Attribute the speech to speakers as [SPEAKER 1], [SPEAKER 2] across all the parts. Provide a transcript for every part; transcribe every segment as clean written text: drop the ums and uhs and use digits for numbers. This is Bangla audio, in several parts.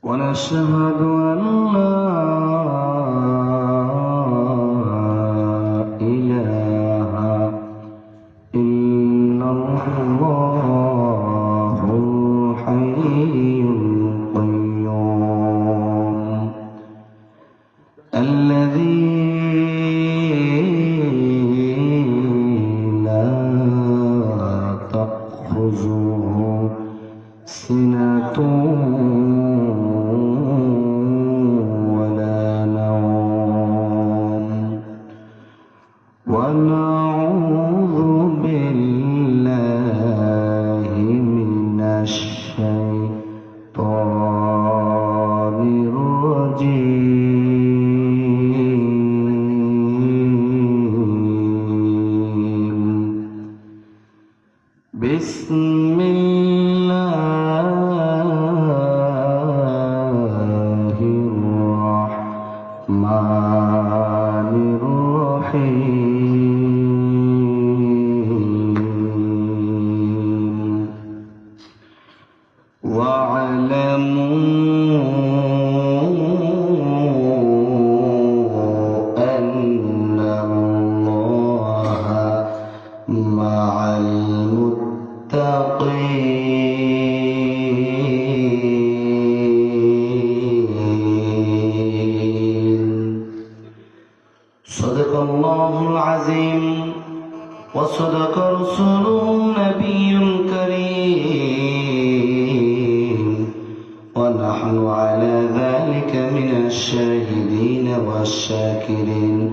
[SPEAKER 1] ونشهد أن لا إله إلا الله الحي القيوم الذي لا تأخذه سنة ونعوذ بالله من الشيطان الرجيم بسم الله الرحمن الرحيم واعلموا أن الله مع المتقين صدق الله العظيم وصدق رسوله النبي الكريم ونحن على ذلك من الشاهدين والشاكرين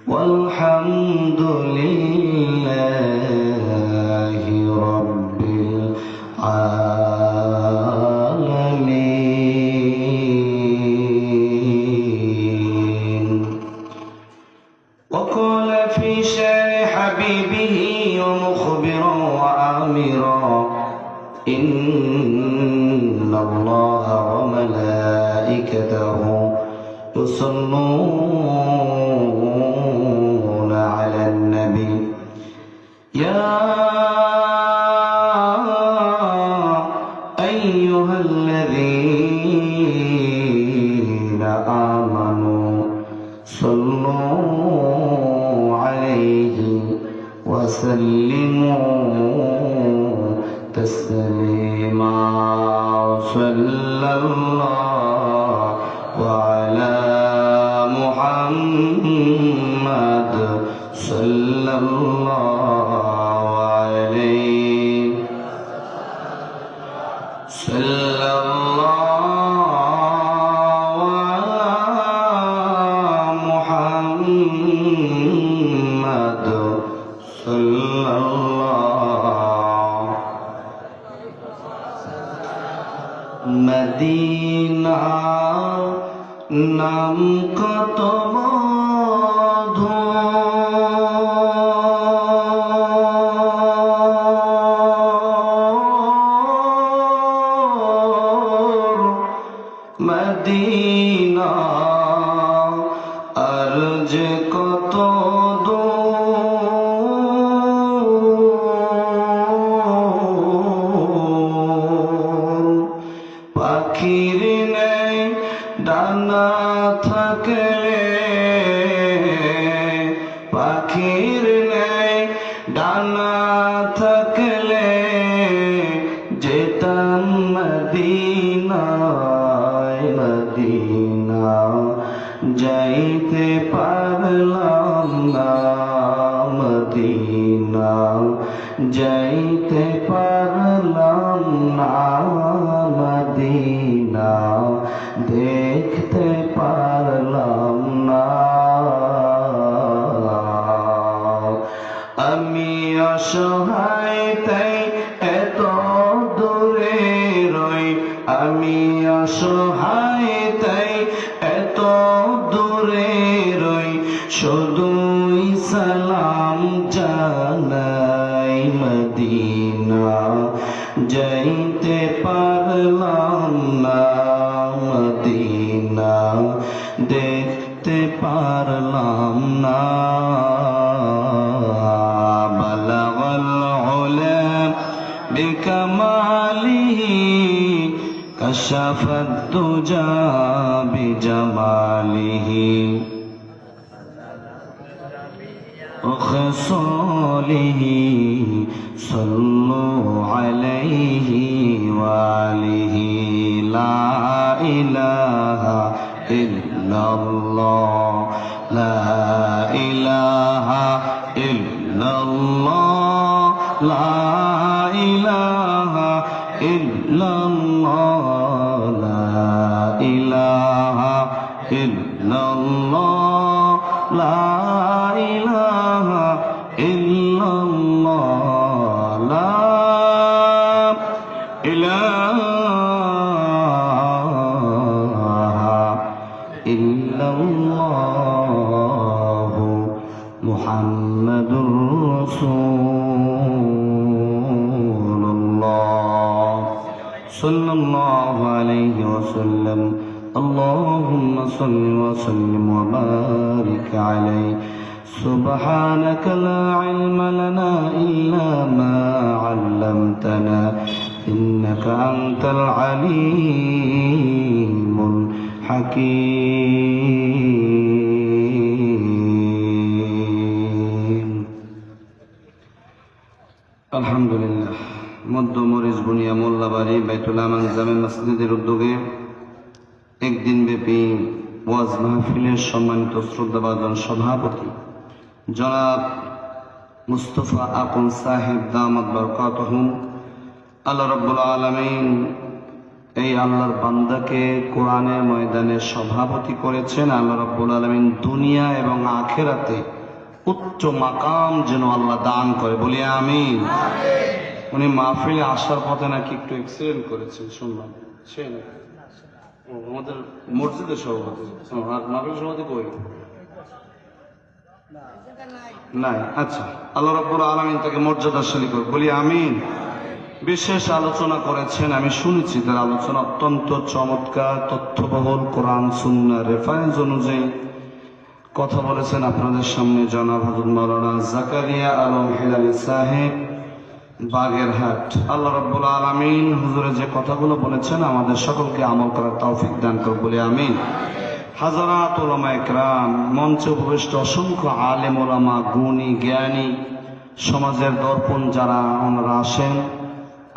[SPEAKER 1] والحمد لله رب العالمين. وقال في شان حبيبه ومخبرا وآمرا إن الله وملائكته يصلون على النبي يا أيها الذين آمنوا صلوا عليه وسلموا تسليما صلى الله على محمد صلى الله عليه صلى الله على محمد صلى الله মদিনা নাম কত মধুর মদিনা আর যে কত পাখির নেই ডানা থাকলে পাখির নেই ডানা থাকলে যেতাম মদিনায় মদিনা যাইতে পারলাম না মদিনা যাইতে পারলাম না মদিনা দেখতে পারলাম না আমি অসহায় তাই এত দূরে রই আমি অসহায় তাই এত দূরে রই শুধুই সালাম জানাই মদিনা যাইতে পারলাম না মদিনা দেখতে পারলাম না বলগল উলা বিকমালিহি كشف الدجى بجماله وخصاله صلوا عليه وآله لا إله إلا الله لا إله إلا الله لا إله إلا الله لا إله إلا الله لا إله إلا الله لا إله إلا الله محمد رسول الله صلى الله عليه وسلم اللهم صل وسلم وبارك عليه سبحانك لا علم لنا إلا ما علمتنا إنك أنت العليم الحكيم الحمد لله মধ্য মরিচ বুনিয়া মোল্লাবাড়ি বাইতুল আমান জামে মসজিদের উদ্যোগে একদিন ব্যাপী ওয়াজ মাহফিলের সম্মানিত শ্রদ্ধাভাজন সভাপতি জনাব মুস্তফা আকন সাহেব দামাত বরকাতুহুম আল্লাহ রাব্বুল আলামিন এই আল্লাহর বান্দাকে কোরআনের ময়দানে সভাপতি করেছেন। আল্লাহ রাব্বুল আলামিন দুনিয়া এবং আখিরাতে উচ্চ মাকাম যেন আল্লাহ দান করে, বলি আমিন। উনি মাহফিলে আসার পথে নাকি একটু অ্যাক্সিডেন্ট করেছেন শুনলাম, সে নাকি আমাদের মসজিদের সভাপতি, মাহফিল সভাপতি কই নাই? আচ্ছা, আল্লাহ রাব্বুল আলামিন তাকে মর্যাদাশালী করে, বলি আমিন। বিশেষ আলোচনা করেছেন, আমি শুনেছি তার আলোচনা অত্যন্ত চমৎকার, তথ্যবহুল, কোরআন সুন্নাহ রেফারেন্স অনুযায়ী কথা বলেছেন। আপনাদের সামনে জনাব হযরত মাওলানা জাকারিয়া আলম হিলালি সাহেব বাগেরহাট। আল্লাহ রাব্বুল আলামিন হুজুরে যে কথাগুলো বলেছেন আমাদের সকলকে আমল করার তৌফিক দান করুন, বলি আমিন। হাজারাত উলামা ইকরাম, মঞ্চে উপবিষ্ট অসংখ্য আলেম ওলামা, গুণী জ্ঞানী, সমাজের দর্পণ যারা ওনারা আসেন,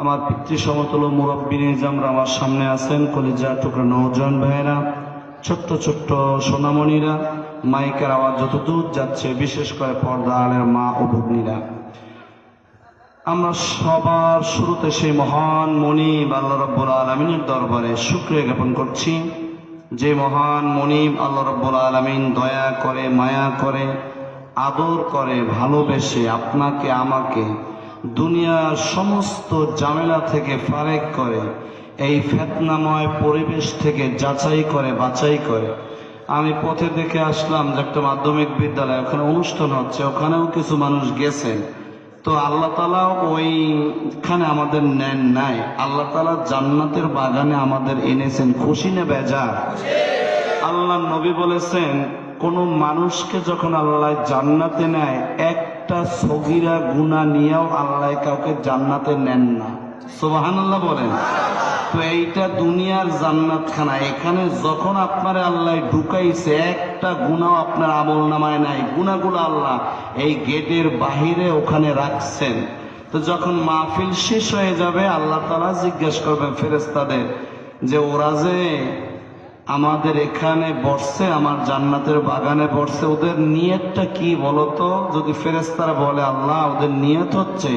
[SPEAKER 1] আমার পিতৃ সমতুল্য মুরব্বী নিজামরা আমার সামনে আছেন, কলিজা টুকরা নওজোয়ান ভাইয়েরা, ছোট্ট ছোট্ট সোনামণিরা, মাইকের আওয়াজ যত দূর যাচ্ছে, বিশেষ করে পর্দা আলের মা ও ভগ্নীরা, আমরা সবার শুরুতে সেই মহান মনিব আল্লাহ রাব্বুল আলামিনের দরবারে শুকরিয়া জ্ঞাপন করছি। যে মহান মনিব আল্লাহ রাব্বুল আলামিন দয়া করে, মায়া করে, আদর করে, ভালোবেসে আপনাকে আমাকে দুনিয়ার সমস্ত ঝামেলা থেকে ফারেক করে, এই ফিতনাময় পরিবেশ থেকে যাচাই করে, বাছাই করে। আমি পথে দেখে আসলাম যে একটা মাধ্যমিক বিদ্যালয়, ওখানে অনুষ্ঠান হচ্ছে, ওখানেও কিছু মানুষ গেছেন। তো আল্লাহ তাআলা ওইখানে আমাদের নেন নাই, আল্লাহ তাআলা জান্নাতের বাগানে আমাদের এনেছেন। খুশি না বেজার? আল্লাহ নবী বলেছেন, কোন মানুষকে যখন আল্লাহ জান্নাতে নেয়, একটা সগীরা গুনাহ নিয়েও আল্লাহ কাউকে জান্নাতে নেন না। সুবহানাল্লাহ বলেন। তো এইটা দুনিয়ার জান্নাতখানা, এখানে যখন আপনার আল্লাহ ঢুকাইছে, একটা গুনাহ আপনার আমল নামায় নাই, গুনাহগুলো আল্লাহ এই গেটের বাহিরে ওখানে রাখছেন। তো যখন মাহফিল শেষ হয়ে যাবে, আল্লাহ তাআলা জিজ্ঞেস করবেন ফেরেশতাদের যে ওরা যে আমাদের এখানে বসছে, আমার জান্নাতের বাগানে বসছে, ওদের নিয়তটা কি বলতো? যদি ফেরেশতারা বলে আল্লাহ ওদের নিয়ত হচ্ছে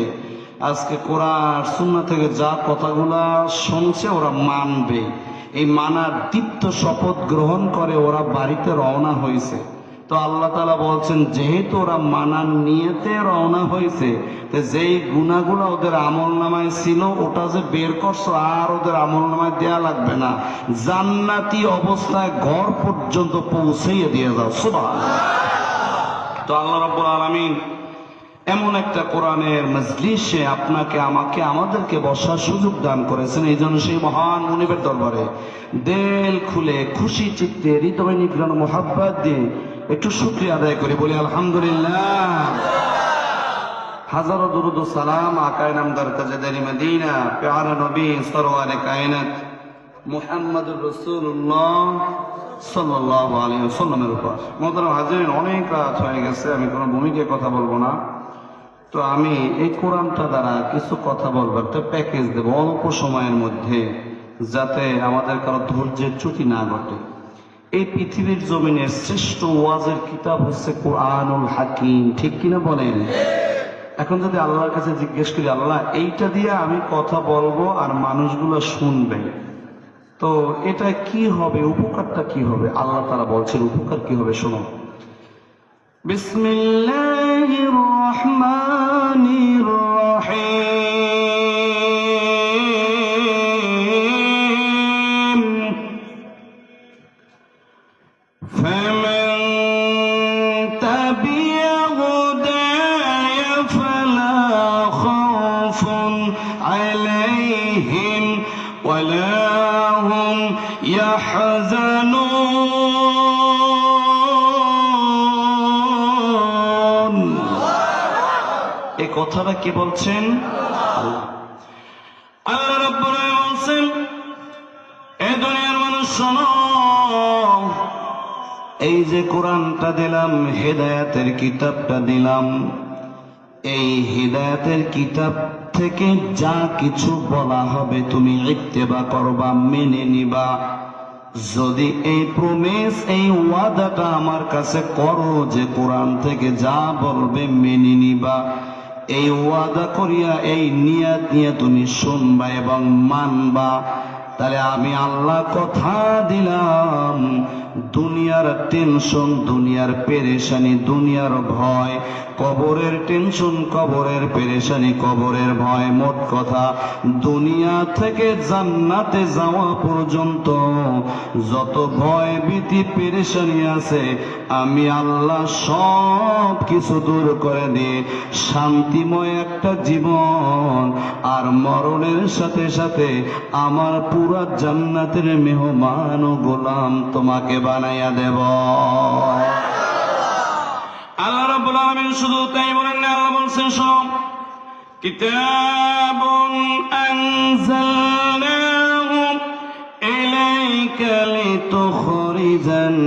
[SPEAKER 1] আজকে কোরআন সুন্নাহ থেকে যা কথাগুলা শুনছে ওরা মানবে, এই মানার দীপ্ত শপথ গ্রহণ করে ওরা বাড়িতে রওনা হয়েছে। তো আল্লাহ তাআলা বলছেন, যেহেতু ওরা মানার নিয়তে রওনা হয়েছে, তো যেই গুনাহগুলো ওদের আমল নামায় ছিল ওটা যে বের করছো, আর ওদের আমল নামায় দেয়া লাগবে না, জান্নাতি অবস্থায় ঘর পর্যন্ত পৌঁছাইয়ে দিয়ে যাও। সুবহানাল্লাহ। তো আল্লাহ রাব্বুল আলামিন এমন একটা কোরআনের মজলিসে আপনাকে আমাকে আমাদেরকে বসার সুযোগ দান করেছেন। এই জন্য সেই মহান মুনিবের দরবারে দিল খুলে, খুশি চিত্তে, হৃদয় নিগ্রহ মোহাব্বত দিয়ে একটু শুকরিয়া আদায় করি, বলি আলহামদুলিল্লাহ। হাজারো দুরুদ ও সালাম আকায়ে নামদার তাজদারি মদিনা, প্যারা নবী সরওয়ারে কায়নাত মুহাম্মাদুর রাসূলুল্লাহ সাল্লাল্লাহু আলাইহি ওয়াসাল্লামের উপর। মোহতারাম হাজিরিন, অনেক রাত হয়ে গেছে, আমি কোনো ভূমিকায় কথা বলবো না। তো আমি এই কোরআনটা দ্বারা কিছু কথা বলবো, একটা প্যাকেজ দেবো অল্প সময়ের মধ্যে, যাতে আমাদের কারো ধৈর্যের চ্যুতি না ঘটে। এই পৃথিবীর জমিনের শ্রেষ্ঠ ওয়াজের কিতাব হচ্ছে কোরআনুল হাকিম, ঠিক কিনা বলেন? এখন যদি আল্লাহর কাছে জিজ্ঞেস করি, আল্লাহ এইটা দিয়ে আমি কথা বলবো আর মানুষগুলো শুনবে, তো এটা কি হবে, উপকারটা কি হবে? আল্লাহ তাআলা বলছেন উপকার কি হবে, শোনো। বিসমিল্লাহির রহমানির রহিম। ফামান তাবিআ হুদায়া ফালা খাউফুন আলাইহিম ওয়ালা হুম ইয়াহজানুন। এই কথাটা কি বলছেন? আল্লাহ। আল্লাহ রাব্বুল আলামিন বলছেন, এই দুনিয়ার মানুষ শোনো, এই যে কোরআনটা দিলাম, হেদায়েতের কিতাবটা দিলাম, এই হেদায়েতের কিতাব থেকে যা কিছু বলা হবে তুমি ইত্তেবা করবা, মেনে নিবা। যদি এই প্রমিস, এই ওয়াদাটা আমার কাছে করো যে কোরআন থেকে যা বলবে মেনে নিবা, এই ওয়াদা করিয়া এই নিয়াত নিয়ে তুমি শুনবা এবং মানবা, তাহলে আমি আল্লাহ কথা দিলাম, দুনিয়ার টেনশন, দুনিয়ার পেরেশানি, দুনিয়ার ভয়, কবরের টেনশন, কবরের পেরেশানি, কবরের ভয়, মোট কথা দুনিয়া থেকে জান্নাতে যাওয়া পর্যন্ত যত ভয় ভীতি পেরেশানি আছে, আমি আল্লাহ সব কিছু দূর করে দিয়ে শান্তিময় একটা জীবন আর মরণের সাথে সাথে আমার পুরা জান্নাতের মেহমান ও গোলাম তোমাকে বানাইয়া দেব। আল্লাহ রাব্বুল আলামিন শুধু তাই বলেন না, আল্লাহ বলছেন সব কিতাবুন আনজালনাহু ইলাইকা লিতুখরিজান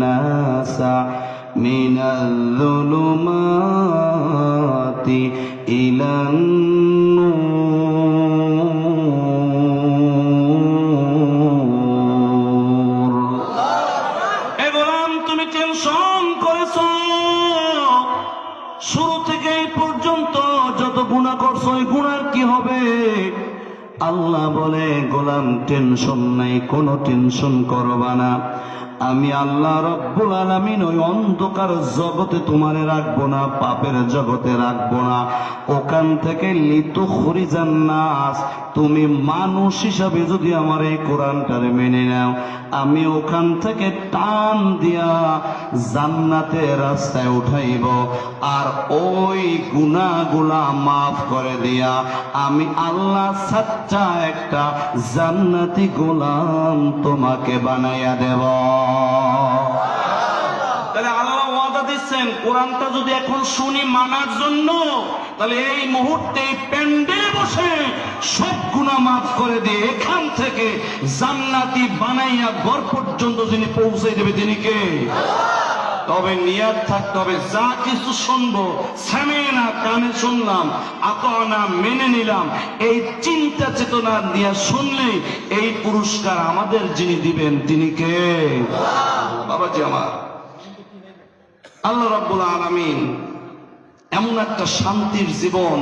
[SPEAKER 1] নাসা মিনাল যুলুমাতি ইলান নূর। এ গোলাম, তুমি টেনশন করেছো, শুরু থেকে এই পর্যন্ত যত গুনাহ করছো, ওই গুনার কি হবে? আল্লাহ বলে, গোলাম টেনশন নাই, কোনো টেনশন করবা না, আমি আল্লাহ রাব্বুল আলামিন ওই অন্ধকার জগতে তোমারে রাখবো না, পাপের জগতে রাখবো না, ওখান থেকে লিতুখরিজান নাস, তুমি মানুষ হিসাবে যদি আমার এই কোরআনটারে মেনে নাও, আমি ওখান থেকে টান দিয়া জান্নাতের রাস্তায় উঠাইব, আর ওই গুনাহগুলা মাফ করে দিয়া আমি আল্লাহ সচ্চা একটা জান্নাতি গোলাম তোমাকে বানাইয়া দেব। তাহলে আল্লাহ ওয়াদা দিচ্ছেন, কোরআনটা যদি এখন শুনি মানার জন্য, তাহলে এই মুহূর্তে প্যান্ডেলে বসে সব গুনাহ মাফ করে দিয়ে এখান থেকে জান্নাতি বানাইয়া ঘর পর্যন্ত যিনি পৌঁছে দেবে, তিনি কে? তবে নিয়াত থাকতে হবে, যা কিছু শুনবো, সামিনা কানে শুনলাম, আতানা মেনে নিলাম, এই চিন্তা চেতনা নিয়ে শুনলেই এই পুরস্কার আমাদের যিনি দিবেন তিনি কে? বাবাজি আমার, আল্লাহ রাব্বুল আলামিন এমন একটা শান্তির জীবন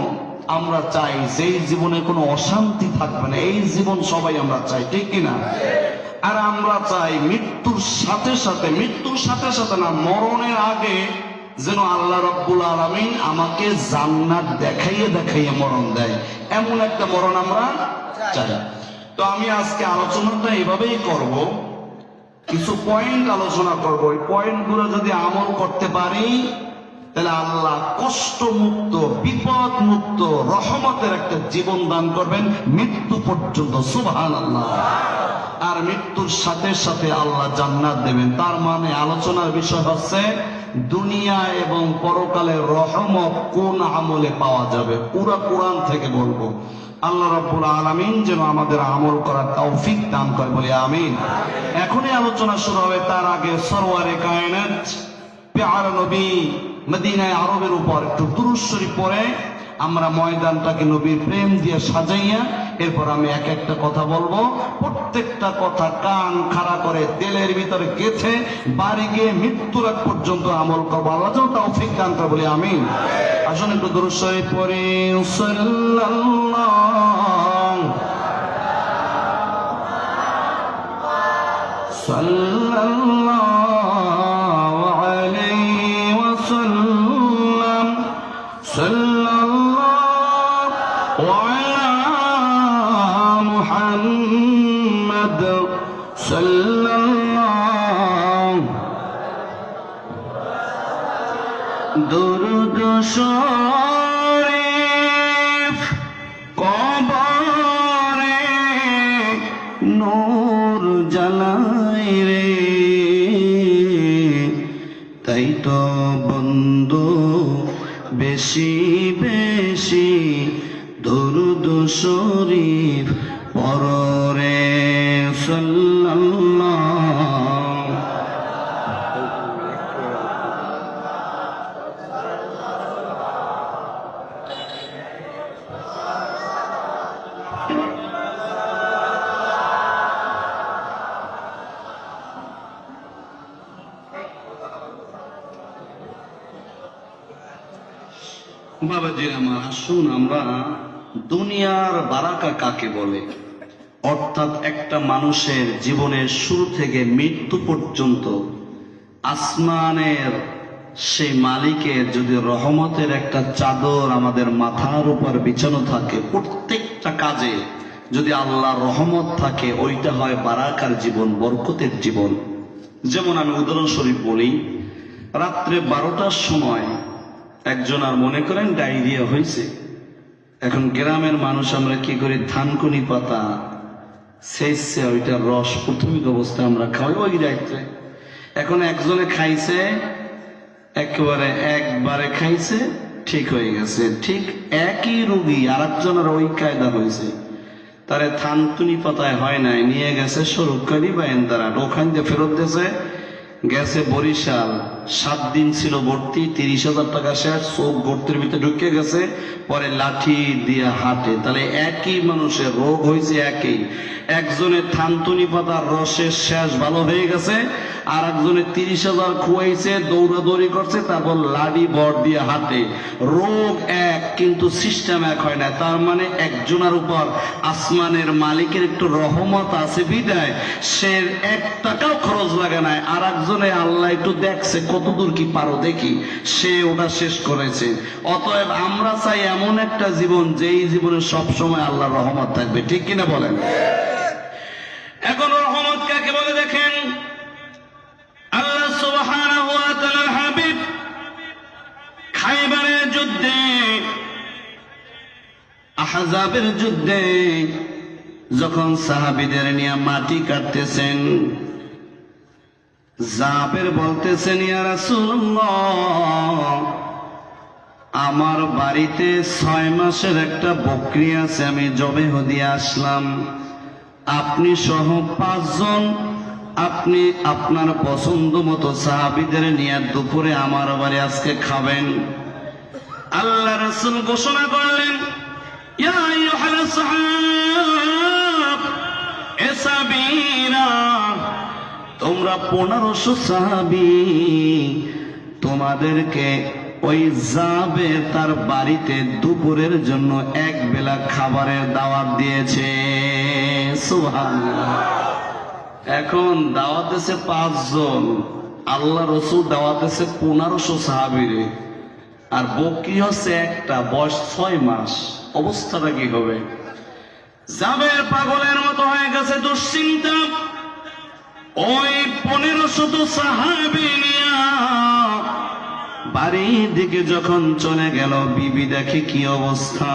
[SPEAKER 1] আমরা চাই, যেই জীবনে কোনো অশান্তি থাকবে না, এই জীবন সবাই আমরা চাই, ঠিক কিনা? আর আমরা চাই মৃত্যুর সাথে সাথে, মৃত্যুর সাথে সাথে না, মরণের আগে যেন আল্লাহ রাব্বুল আলামিন আমাকে জান্নাত দেখাইয়ে দেখাইয়ে মরণ দেয়, এমন একটা মরণ আমরা চাই। তো আমি আজকে আলোচনাটা এভাবেই করব, কিছু পয়েন্ট আলোচনা করব, ওই পয়েন্টগুলো যদি আমল করতে পারি, তাহলে আল্লাহ কষ্ট মুক্ত, বিপদ মুক্ত, রহমতের একটা জীবন দান করবেন মৃত্যু পর্যন্ত। সুবহানাল্লাহ। আর মৃত্যুর সাথে সাথে আল্লাহ জান্নাত দেবেন। তার মানে আলোচনার বিষয় হচ্ছে দুনিয়া এবং পরকালের রহমত কোন আমলে পাওয়া যাবে, পুরা কোরআন থেকে বলবো। আল্লাহ রাব্বুল আলামিন যেন আমাদের আমল করার তৌফিক দান করে, বলি আমিন। এখনই আলোচনা শুরু হবে, তার আগে সরওয়ারে কায়নাত প্যারা নবী মদিনায় আরবের উপর একটু দুরূদ শরীফ পড়ে আমরা ময়দানটাকে নবীর প্রেম দিয়ে সাজাইয়া এরপর আমি এক একটা কথা বলবো। প্রত্যেকটা কথা কান খাড়া করে দিলের ভিতরে গেঁথে বাড়ি গিয়ে মৃত্যুর আগ পর্যন্ত আমল করবো। আল্লাহ যেন তৌফিক দান করে, বলি আমিন। আসুন একটু দুরূদ শরীফ পড়ি। সাল্লাল্লাহু আলাইহি ওয়াসাল্লাম সাল্লাল্লাহু আলা মুহাম্মদ সাল্লাল্লাহু দুরূদ শরীফ কবরে নূর জ্বালায় রে, তাই তো বন্ধু বেশি বেশি দুরূদ শরীফ পড়রে সাল্লাল্লাহু। বাবাজি আমার, আসুন আমরা দুনিয়ার বারাকা কাকে বলে, অর্থাৎ একটা মানুষের জীবনের শুরু থেকে মৃত্যু পর্যন্ত আসমানের সেই মালিকের যদি রহমতের একটা চাদর আমাদের মাথার উপর বিছানো থাকে, প্রত্যেকটা কাজে যদি আল্লাহর রহমত থাকে, ওইটা হয় বারাকার জীবন, বরকতের জীবন। যেমন আমি উদাহরণস্বরূপ বলি, রাত্রে 12টার সময় একজন আর মনে করেন ডায়রিয়া হয়েছে। এখন গ্রামের মানুষ আমরা কি করি, থানকুনি পাতা শেষে ওইটার রস প্রাথমিক অবস্থায় আমরা খাওয়াই ওই রাত্রে। এখন একজনে খাইছে, একেবারে একবারে খাইছে, ঠিক হয়ে গেছে। ঠিক একই রোগী আর একজনের ওই কায়দা হয়েছে, তারে থানকুনি পাতায় হয় নাই, নিয়ে গেছে সরকারি বা এন্দারা, ওখান দিয়ে ফেরত দিয়েছে, গেছে বরিশাল, 7 দিন ছিল ভর্তি, 30,000 টাকা শেষ, চোখ গর্তের ভিতরে ঢুকে গেছে, পরে লাঠি দিয়ে হাঁটে। তাহলে একই মানুষের রোগ হয়েছে একই, একজনের থানতুনি পাতার রসের শেষ ভালো হয়ে গেছে, আর একজনের 30,000 খুয়াইছে, দৌড়াদৌড়ি করছে, তারপর লাঠি বট দিয়ে হাঁটে। রোগ এক কিন্তু সিস্টেম এক হয় না। তার মানে একজনের উপর আসমানের মালিকের একটু রহমত আছে বিদায় সে 1 টাকাও খরচ লাগে নাই, আর একজনে আল্লাহ একটু দেখছে কতদূর কি পারো দেখি, সে ওটা শেষ করেছে। অতএব আমরা চাই এমন একটা জীবন, যেই জীবনে সব সময় আল্লাহর রহমত থাকবে, ঠিক কিনা বলেন? এখন রহমত কাকে বলে দেখেন, আল্লাহ সুবহানাহু ওয়া তাআলার হাবিব খাইবারের যুদ্ধে, আহজাবের যুদ্ধে যখন সাহাবীদের নিয়ে মাটি কাটতেছেন, জাবের বলতেছেন, ইয়া রাসূলুল্লাহ, আমার বাড়িতে 6 মাসের একটা বকরি আছে, আমি জবেহ দিয়ে আসলাম, আপনি সহ 5 জন আপনি আপনার পছন্দ মতো সাহাবীদের নিয়ে দুপুরে আমার বাড়ি আজকে খাবেন। আল্লাহ রাসূল ঘোষণা করলেন, ইয়া আইয়ুহাল সাহাব এসাবিরা, তোমরা 1500 সাহাবী, তোমাদেরকে ওই যাবে তার বাড়িতে দুপুরের জন্য 1 বেলা খাবারের দাওয়াত দিয়েছে। সুবহানাল্লাহ। এখন দাওয়াত দিয়েছে 5 জন, আল্লাহ রসুল দাওয়াত দিয়েছে 1500 সাহাবীরে, আর বকরি হচ্ছে একটা, বয়স 6 মাস। অবস্থাটা কি হবে? যাবে পাগলের মতো হয়ে গেছে, দুশ্চিন্তা। ওই 1500 সাহাবী নিয়া বাড়ির দিকে যখন চলে গেল, বিবি দেখে কি অবস্থা।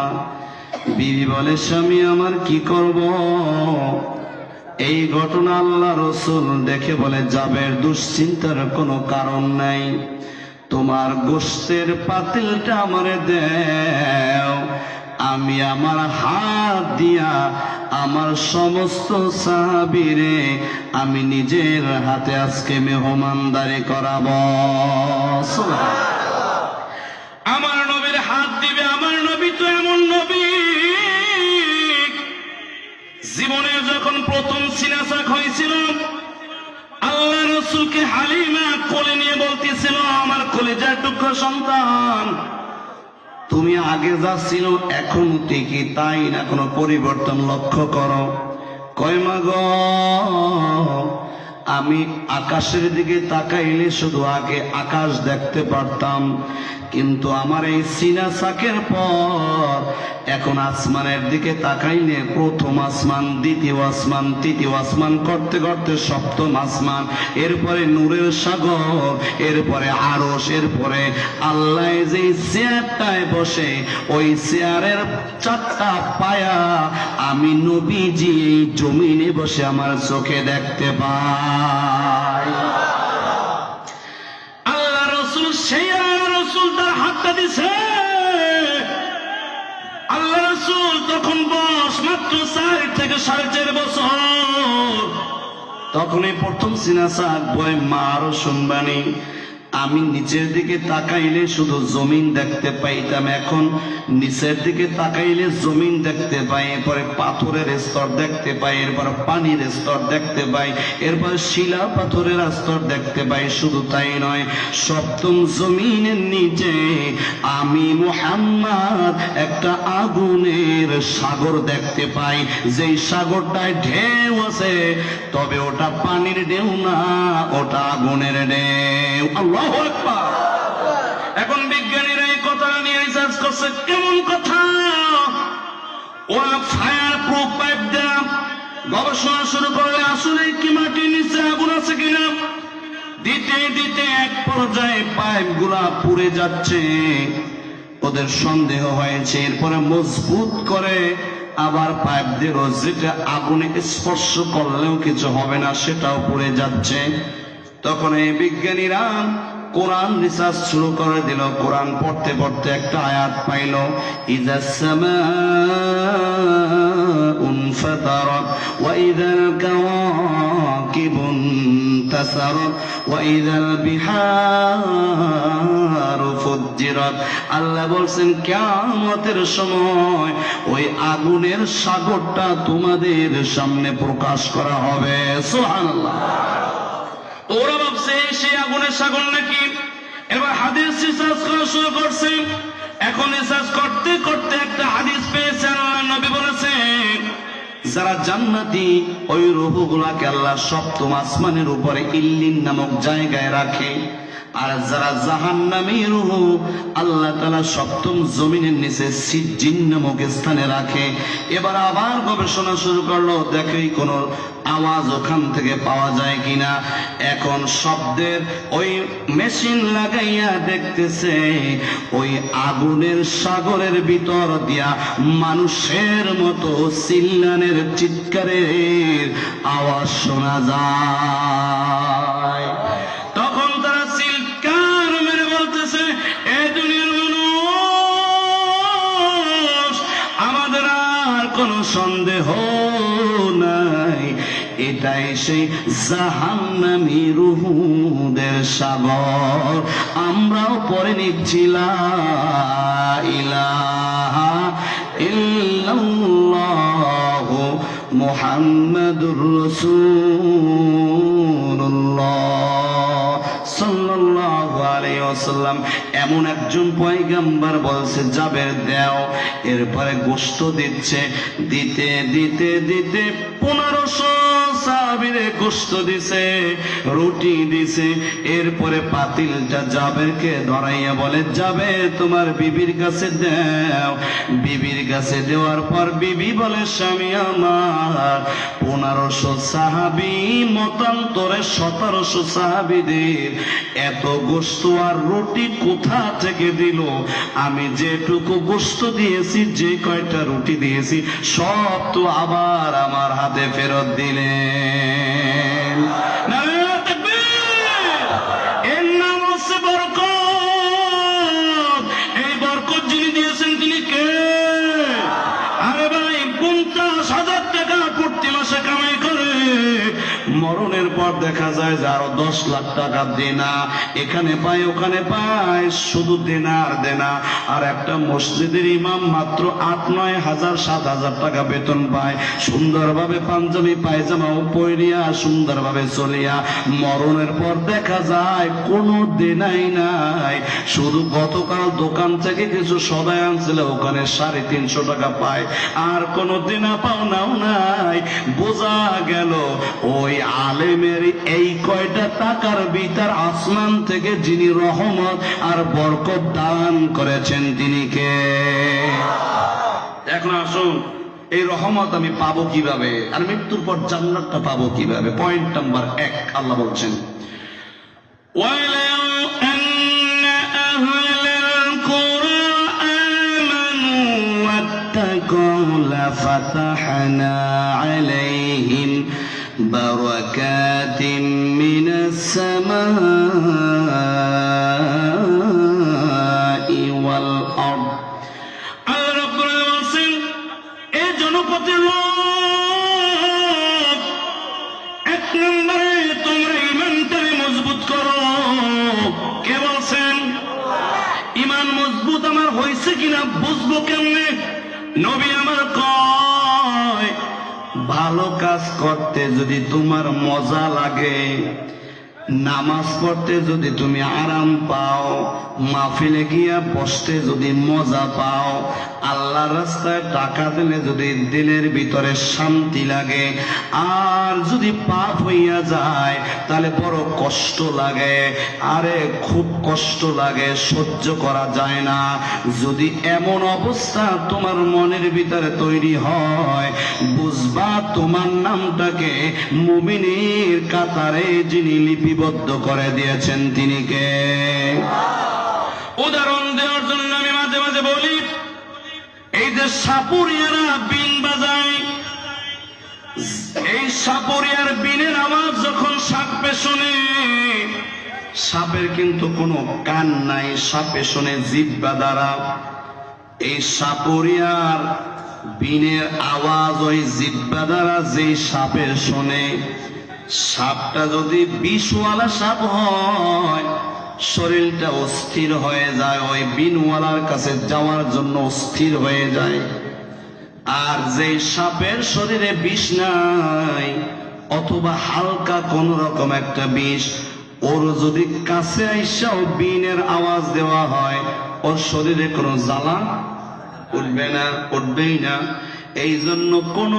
[SPEAKER 1] বিবি বলে, স্বামী আমার কি করব? এই ঘটনা আল্লাহ রসুল দেখে বলে, যাবের দুশ্চিন্তার কোনো কারণ নাই, তোমার গোশতের পাতিলটা আমারে দেও, আমি আমার হাত দিয়া আমার সমস্ত সাহাবীরে আমি নিজের হাতে আজকে মেহমানদারি করাবো। আমার নবীর হাত দিবে। আমার নবী তো এমন নবী, জীবনে যখন প্রথম সিনাসাক হয়েছিল আল্লাহ রাসূলকে হালিমা কোলে নিয়ে বলতেছিল, আমার কলিজার টুকরা সন্তান, তুমি আগে যা ছিল এখন ঠিকই তাই না, কোনো পরিবর্তন লক্ষ্য করো? কয় মা গো, আমি আকাশের দিকে তাকাইলে শুধু আগে আকাশ দেখতে পারতাম, কিন্তু আমার এই সিনা সাকের পর এখন আসমানের দিকে তাকাইলে প্রথম আসমান, দ্বিতীয় আসমান, তৃতীয় আসমান করতে করতে সপ্তম আসমান, এরপরে নূরের সাগর, এরপরে আরশ, এরপরে আল্লাহ যে চেয়ারটায় বসে ওই চেয়ারের চারটা পায়া আমি নবীজি এই জমিনে বসে আমার চোখে দেখতে পাই। আল্লাহ রসুল সেই রসুল তার হাতটা দিছে। আল্লাহ রসুল তখন বয়স মাত্র 4 থেকে 4.5 বছর। তখন এই প্রথম সিনাসাক বই মা আরো শুনবানি, আমি নিচের দিকে তাকাইলে শুধু জমিন দেখতে পাইতাম, এখন নিচের দিকে তাকাইলে জমিন দেখতে পাই, এরপরে পাথরের স্তর দেখতে পাই, এরপর পানির স্তর দেখতে পাই, এরপর শিলা পাথরের স্তর দেখতে পাই। শুধু তাই নয়, সপ্তম জমিনের নিচে আমি মুহাম্মদ একটা আগুনের সাগর দেখতে পাই, যেই সাগরটায় ঢেউ আছে, তবে ওটা পানির ঢেউ না, ওটা আগুনের ঢেউ। আল্লাহু আকবার। এখন বিজ্ঞানীরা এই কথাটা নিয়ে রিসার্চ করছে, কেমন কথা? ওরা ফায়ার প্রুফ পাইপ দেয়া গবেষণা শুরু করলে আসলে কি মাটির নিচে আগুন আছে কিনা। দিতে দিতে এক পর্যায়ে পাইপ গুলা পুড়ে যাচ্ছে, ওদের সন্দেহ হয়েছে। এরপরে মজবুত করে আবার পাইপ দিয়ে যেটা আগুনে স্পর্শ করলেও কিছু হবে না, সেটাও পুড়ে যাচ্ছে। তখন এই বিজ্ঞানীরা কোরআন রিসার্চ শুরু করে দিল। কোরআন পড়তে পড়তে একটা আয়াত পাইল, ইযা সামাউন ফাতারাত ওয়া ইযাল কাওয়াকিবুন তাসারাত ওয়া ইযাল বিহারু ফুজ্জিরাত। আল্লাহ বলছেন কিয়ামতের সময় ওই আগুনের সাগরটা তোমাদের সামনে প্রকাশ করা হবে। সুবহানাল্লাহ। ওরা ভাবছে সেই আগুনের সাগর নাকি। এবার হাদিস রিসার্চ করা শুরু করছে। এখন রিসার্চ করতে করতে একটা হাদিস পেয়েছে, আল্লাহ নবী বলেছেন, যারা জান্নাতি ওই রূহগুলাকে আল্লাহ সপ্তম আসমানের উপরে ইল্লিন নামক জায়গায় রাখে, আর যারা জাহান্নামী রূহ আল্লাহ তাআলা সপ্তম জমিনের নিচে সিজ্জিন নামক স্থানে রাখে। এবার আবার গবেষণা শুরু করলো, দেখে কোন আওয়াজ ওখান থেকে পাওয়া যায় কিনা। এখন শব্দের ওই মেশিন লাগাইয়া দেখতেছে ওই আগুনের সাগরের ভিতর দিয়া মানুষের মতো চিল্লানের চিৎকারের আওয়াজ শোনা যায়। তখন তারা চিৎকার মেরে বলতেছে, এ দুনিয়ার মানুষ, আমাদের আর কোনো সন্দেহ নাই, এটাই সেই জাহান্নামী রূহদের সাগর। আমরাও পরে নিচ্ছি লা ইলাহা ইল্লাল্লাহু মুহাম্মাদুর রাসূলুল্লাহ সাল্লাল্লাহু আলাইহি ওয়াসাল্লাম। এমন একজন পয়গম্বর বলছে, জাবের দাও। এরপরে গোশত দিচ্ছে, দিতে দিতে দিতে 1500 সাহাবীরে গোশত দিছে, রুটি দিছে। এরপরে পাতিলটা জাবেরকে ধরাইয়া বলে, জাবের তোমার বিবির কাছে দাও। বিবির কাছে দেওয়ার পর বিবি বলে, স্বামী আমার 1500 সাহাবী মতান্তরে 1700 সাহাবীদের এত গোশত আর রুটি কোথা থেকে দিল? আমি যেটুকু গোশত দিয়েছি, যে কয়টা রুটি দিয়েছি, সব তো আবার আমার হাতে ফেরত দিলেন। নারায়ে তাকবীর। এর নাম হচ্ছে বরকত। এই বরকত যিনি দিয়েছেন তিনি কে? মরণের পর দেখা যায় যে আরো 10 লাখ টাকা দেনা, এখানে পায় ওখানে পায়, শুধু দেনা আর দেনা। আর একটা মসজিদের ইমাম মাত্র 8-9 হাজার 7 হাজার টাকা বেতন পায়, সুন্দরভাবে পাঞ্জাবি পায়জামাও পরিয়া সুন্দরভাবে চলিয়া মরণের পর দেখা যায় কোনো দেনাই নাই। শুধু গতকাল দোকান থেকে কিছু সদাই আনছিল, ওখানে 350 টাকা পায়, আর কোনো দেনা পাওনাও নাই। বোঝা গেল ওই আলেমের এই কয়টা টাকার ভিতর আসমান থেকে যিনি রহমত আর বরকত দান করেছেন তিনি কে? এখন আসুন, এই রহমত আমি পাবো কিভাবে, আর মৃত্যুর পর জান্নাতটা পাবো কিভাবে? পয়েন্ট নাম্বার 1, আল্লাহ বলছেন لفتحنا عليهم بركات من السماء والأرض। আল্লাহ রাব্বুল আলামিন বলেন, এই জনপদের লোক, 1 নম্বরে তোমরা ঈমানটাকে মজবুত করো। কে বলছেন? ঈমান মজবুত আমার হয়েছে কিনা বুঝবো কেমনে? নবী আমার কয়, ভালো কাজ করতে যদি তোমার মজা লাগে, নামাজ পড়তে যদি তুমি আরাম পাও, মাহফিলে গিয়া বসতে যদি মজা পাও, আল্লাহর রাস্তায় টাকা দিলে যদি দিলের ভিতরে শান্তি লাগে, আর যদি পাপ হইয়া যায় তাহলে বড় কষ্ট লাগে। আরে খুব কষ্ট লাগে, সহ্য করা যায় না। যদি এমন অবস্থা তোমার মনের ভিতরে তৈরি হয়, বুঝবা তোমার নামটাকে মুমিনের কাতারে যিনি লিপিবদ্ধ করে দিয়েছেন তিনি কে? উদাহরণ দেওয়ার জন্য আমি মাঝে মাঝে বলি, এই যে সাপুরিয়ারা বিন বাজায়, এই সাপুরিয়ার বিনের আওয়াজ যখন সাপে শোনে, সাপের কিন্তু কোনো কান নাই, সাপে শোনে জিহ্বা দ্বারা। এই সাপুরিয়ার বিনের আওয়াজ ওই জিহ্বা দ্বারা যেই সাপের শোনে, সাপটা যদি বিষওয়ালা সাপ হয়, শরীরটা অস্থির হয়ে যায়, ওই বিনওয়ালার কাছে যাওয়ার জন্য অস্থির হয়ে যায়। আর যে সাপের শরীরে বিষ নাই, অথবা হালকা কোন রকম একটা বিষ, ওর যদি কাছে আইসাও বিনের আওয়াজ দেওয়া হয়, ওর শরীরে কোনো জ্বালা উঠবে না, উঠবেই না। এই জন্য কোন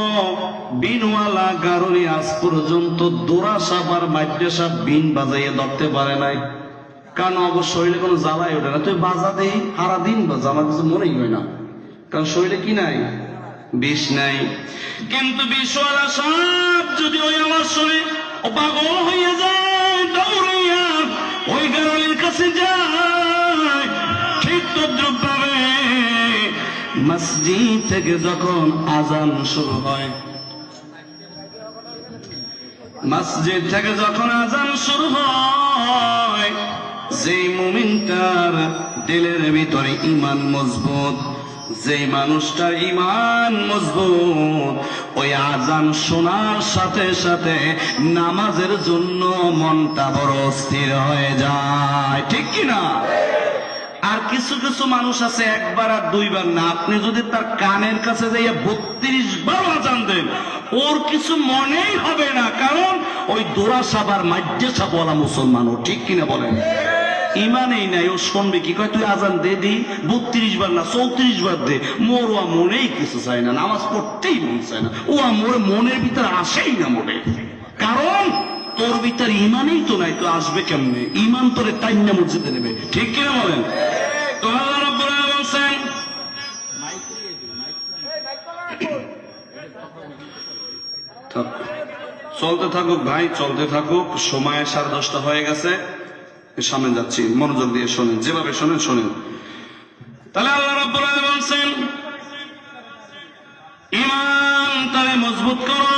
[SPEAKER 1] বিনওয়ালা গারুনি আজ পর্যন্ত দোরা সাপ আর মাইটে সাপ বিন বাজাইয়ে ধরতে পারে নাই, কারণ অবশ্য শরীরে কোনো জ্বালাই ওঠে না। তুই বাজা দেই সারা দিন বাজা, আমার কিছু মনেই হয় না, কারণ শরীরে কি নাই? বিষ নাই। কিন্তু বিষওয়ালা সাপ যদি ওই আমার শরীর ও পাগল হইয়া যায়, দৌড়াইয়া ওই গারুনির কাছে যায়, ঠিক তদ্রুপ ভাবে মসজিদ থেকে যখন আজান শুরু হয়, মসজিদ থেকে যখন আজান শুরু হয়, যেই মুমিনটার দিলের ভিতরে ঈমান মজবুত, যেই মানুষটার ঈমান মজবুত, ওই আজান শোনার সাথে সাথে নামাজের জন্য মনটা বড় স্থির হয়ে যায়, ঠিক কিনা? আর কিছু কিছু মানুষ আছে একবার আর দুইবার না, আপনি যদি তার কানের কাছে যাইয়া 32 বার আজান দেন, ওর কিছু মনেই হবে না, কারণ ওই দোরা সাবার মাজ্জে সাপওয়ালা মুসলমান, ও ঠিক কিনা বলেন? ইমানেই নাই, ও শুনবে কি? কয় তুই আজান দে দি, 32 বার না 34 বার দে, মোর ও মনেই কিছু চায় না, নামাজ পড়তেই মন চায় না, ও মোর মনের ভিতরে আসেই না মনে, কারণ তোর ভিতরে ইমানই তো নাই, তো আসবে কেমনে? ইমান তোরে টাইনা মসজিদে নেবে, ঠিক কিনা বলেন? তো আল্লাহ রাব্বুল আলামিন বলেন, চলতে থাকুক ভাই, চলতে থাকুক, সময় 10:30 হয়ে গেছে, সামনে যাচ্ছি, মনোযোগ দিয়ে শোনেন, যেভাবে শোনেন শোনেন। তাহলে আল্লাহ রাব্বুল আলামিন বলেন, ঈমান তারে মজবুত করো,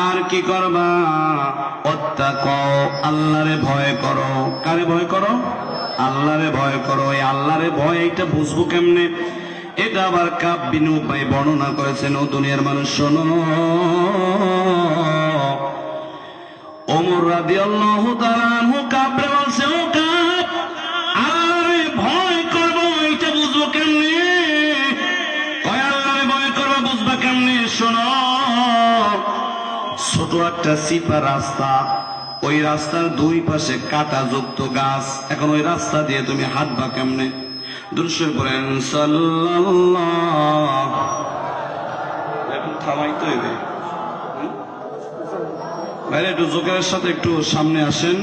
[SPEAKER 1] আর কি করবা? ওয়াত্তাকাও, আল্লাহরে ভয় করো। কারে ভয় করো? আল্লাহরে ভয় করো। এই আল্লাহরে ভয়, এটা বুঝবো কেমনে? এটা আবার কাব বিন উবাই বর্ণনা করেছেন। ও দুনিয়ার মানুষ শোনো, ওমর রাদিয়াল্লাহু তাআলা আনহু কাবরে বলছে, ও কাব, আল্লাহরে ভয় করব এটা বুঝবো কেমনে? কয় আল্লাহরে ভয় করব বুঝবা কেমনে? শোনো, ছোট একটা চিপা রাস্তা, ওই রাস্তার দুই পাশে কাটা যুক্ত গাছ, এখন ওই রাস্তা দিয়ে তুমি হাঁটবা কেমনে? দুরূদ শরীফ পড়েন সাল্লাল্লাহু। এখন থামাইতে হইবে ভাইরা, একটু জোকের সাথে একটু সামনে আসেন।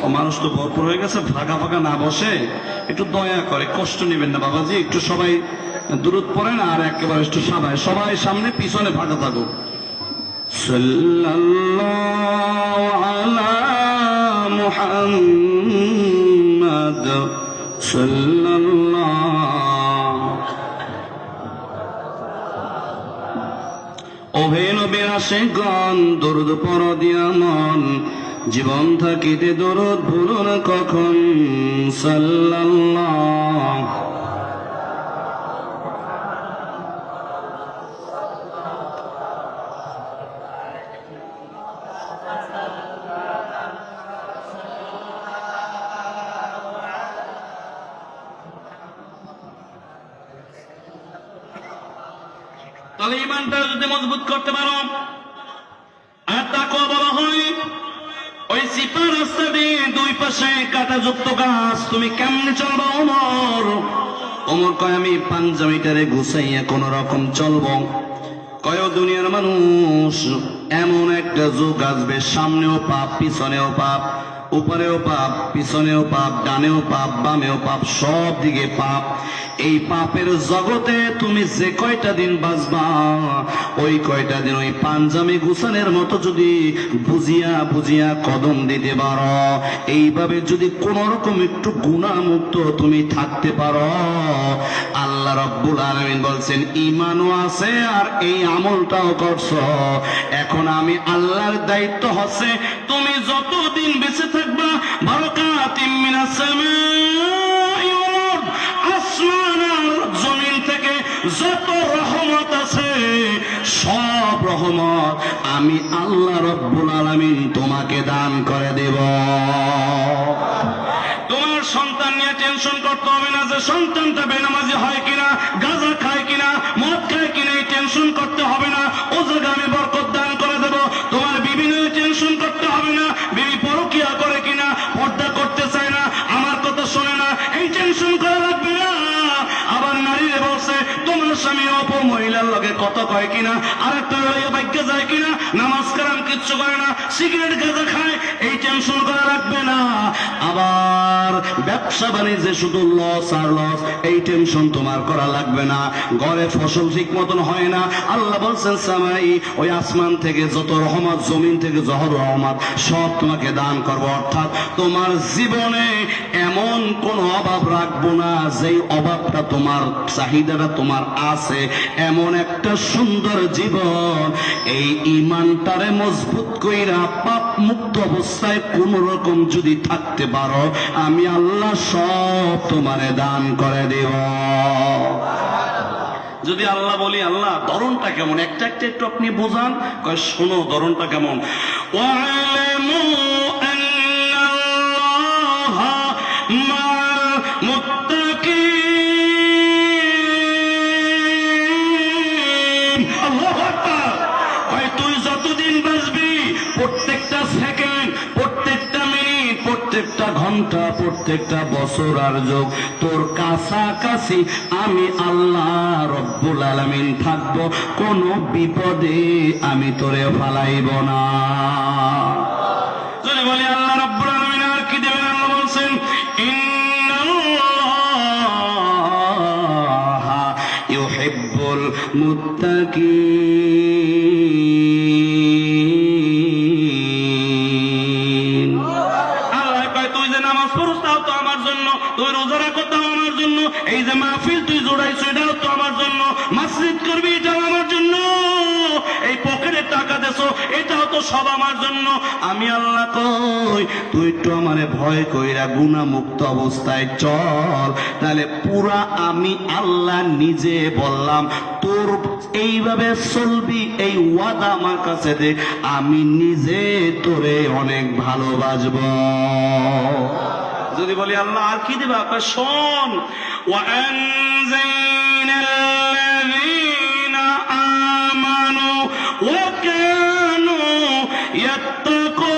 [SPEAKER 1] ও মানুষ তো ভরপুর হয়ে গেছে, ফাঁকা ফাঁকা না বসে একটু দয়া করে, কষ্ট নেবেন না বাবাজি, একটু সবাই দুরূদ পড়েন আর একেবারে একটু সবাই সামনে, পিছনে ফাঁকা থাকুক। সাল্লাল্লাহু আলা মুহাম্মাদ সাল্লাল্লাহু। ওহে নবীর আশিকগণ, দরুদ পড়ো দিয়া মন, জীবন থাকিতে দরুদ ভুলো না কখন। সাল্লাল্লাহু। তাহলে ইমানটা যদি মজবুত করতে পারো, আর তাকওয়া বলা হয়, ওই চিপা রাস্তা দিয়ে দুই পাশে কাঁটাযুক্ত গাছ, তুমি কেমনে চলবা ওমর? ওমর কয়, আমি পাঞ্জাবিটারে গুছাইয়া কোন রকম চলবো। কয়, দুনিয়ার মানুষ, এমন একটা যুগ আসবে, সামনেও পাপ পিছনেও পাপ, উপরেও পাপ পিছনেও পাপ, ডানেও পাপ বামেও পাপ, সব দিকে পাপ। এই পাপের জগতে তুমি যে কয়টা দিন বাঁচবা, ওই কয়টা দিন ওই পাঞ্জাবি গুছানের মতো যদি বুঝিয়া বুঝিয়া কদম দিতে পারো, এইভাবে যদি কোন রকম একটু গুনাহমুক্ত তুমি থাকতে পারো, আল্লাহ রাব্বুল আলামিন বলছেন ঈমানও আছে আর এই আমলটাও করছো। এখন আমি আল্লাহর দায়িত্ব হচ্ছে, তুমি যতদিন বেঁচে থাকবা, বারাকাতিম মিনাস সামাই ওয়াল আরদ, আসমান আর জমিন থেকে যত রহমত আছে, সব রহমত আমি আল্লাহ রাব্বুল আলামিন তোমাকে দান করে দেব। তোমার সন্তান নিয়ে টেনশন করতে হবে না যে সন্তানটা বেনামাজি হয় কিনা, গাঁজা খায় কিনা, মদ খায় কিনা, এই টেনশন করতে হবে না। ও জায়গা আমি বরকত দান করে দেব। তোমার বিবি নিয়ে টেনশন করতে হবে না, বিবি পরকিয়া করে কিনা, পর্দা করতে চায় না, আমার কথা শোনে না, এই টেনশন করা লাগবে না। আবার নারীরে বলছে, তোমার স্বামী অপর মহিলার লগে কত কয় কিনা, আরেকটা লইয়া ভাগ্য যায় কিনা, নামাজ কালাম কিচ্ছু করে না, সিগারেট গাঁজা খায়, এই টেনশন করা লাগবে না। আবার ব্যবসা বাণিজ্যে শুধু লস আর লস, এই টেনশন তোমার করা লাগবে না। ঘরে ফসল ঠিক মতন হয় না, আল্লাহ বলছেন সামাই, ওই আসমান থেকে যত রহমত, জমিন থেকে যত রহমত, সব তোমাকে দান করবো। অর্থাৎ তোমার জীবনে এমন কোন অভাব রাখবো না, যেই অভাবটা তোমার, চাহিদাটা তোমার আছে, এমন একটা সুন্দর জীবন। এই ঈমানটারে মজবুত কইরা পাপ মুক্ত অবস্থায় কোন রকম যদি থাকতে পারো, আমি আল্লাহ সব তোমারে দান করে দেব। যদি আল্লাহ বলি, আল্লাহ ধরনটা কেমন, একটা একটা একটু আপনি বোঝান, কয় শোনো ধরনটা কেমন। ওয়ালামু আন্নাল্লাহা মা'আল মুত্তাকিন। আল্লাহু আকবার। কয় তুই যতদিন বাঁচবি, প্রত্যেকটা সেকেন্ড, প্রত্যেকটা মিনিট, প্রত্যেকটা ঘন্টা, প্রত্যেকটা বছর আর যুগ তোর কাছাকাছি আমি আল্লাহ রব্বুল আলামিন থাকবো, কোনো বিপদে আমি তোরে ফালাইব না। যদি বলি আল্লাহ রব্বুল আলামিন আর কি দেবেন, আল্লাহ বলছেন ইন্নাল্লাহা ইউহিব্বুল মুত্তাকিন। আল্লাহ কয় তুই যে নামাজ পড়ছ তাও তো আমার জন্য, তুই রোজা রাখো তাও আমার জন্য, এই যে মাহফিল তুই জোড়াইছো এটাও তো আমার জন্য, মসজিদ করবি এটাও আমার জন্য, এই পকেটে টাকা দেছো এটাও তো সব আমার জন্য। আমি আল্লাহ কই তুই একটু আমারে ভয় কইরা গুনাহ মুক্ত অবস্থায় চল, তাহলে পুরা আমি আল্লাহ নিজে বললাম তোর এইভাবে চলবি, এই ওয়াদা আমার কাছে দে, আমি নিজে তোরে অনেক ভালোবাসবো। যদি বলি আল্লাহ আর কি দিবা, শোন, ওয়ানজাইনাল্লাযীনা আমানু ওয়া কানু ইয়াত্তাকুন।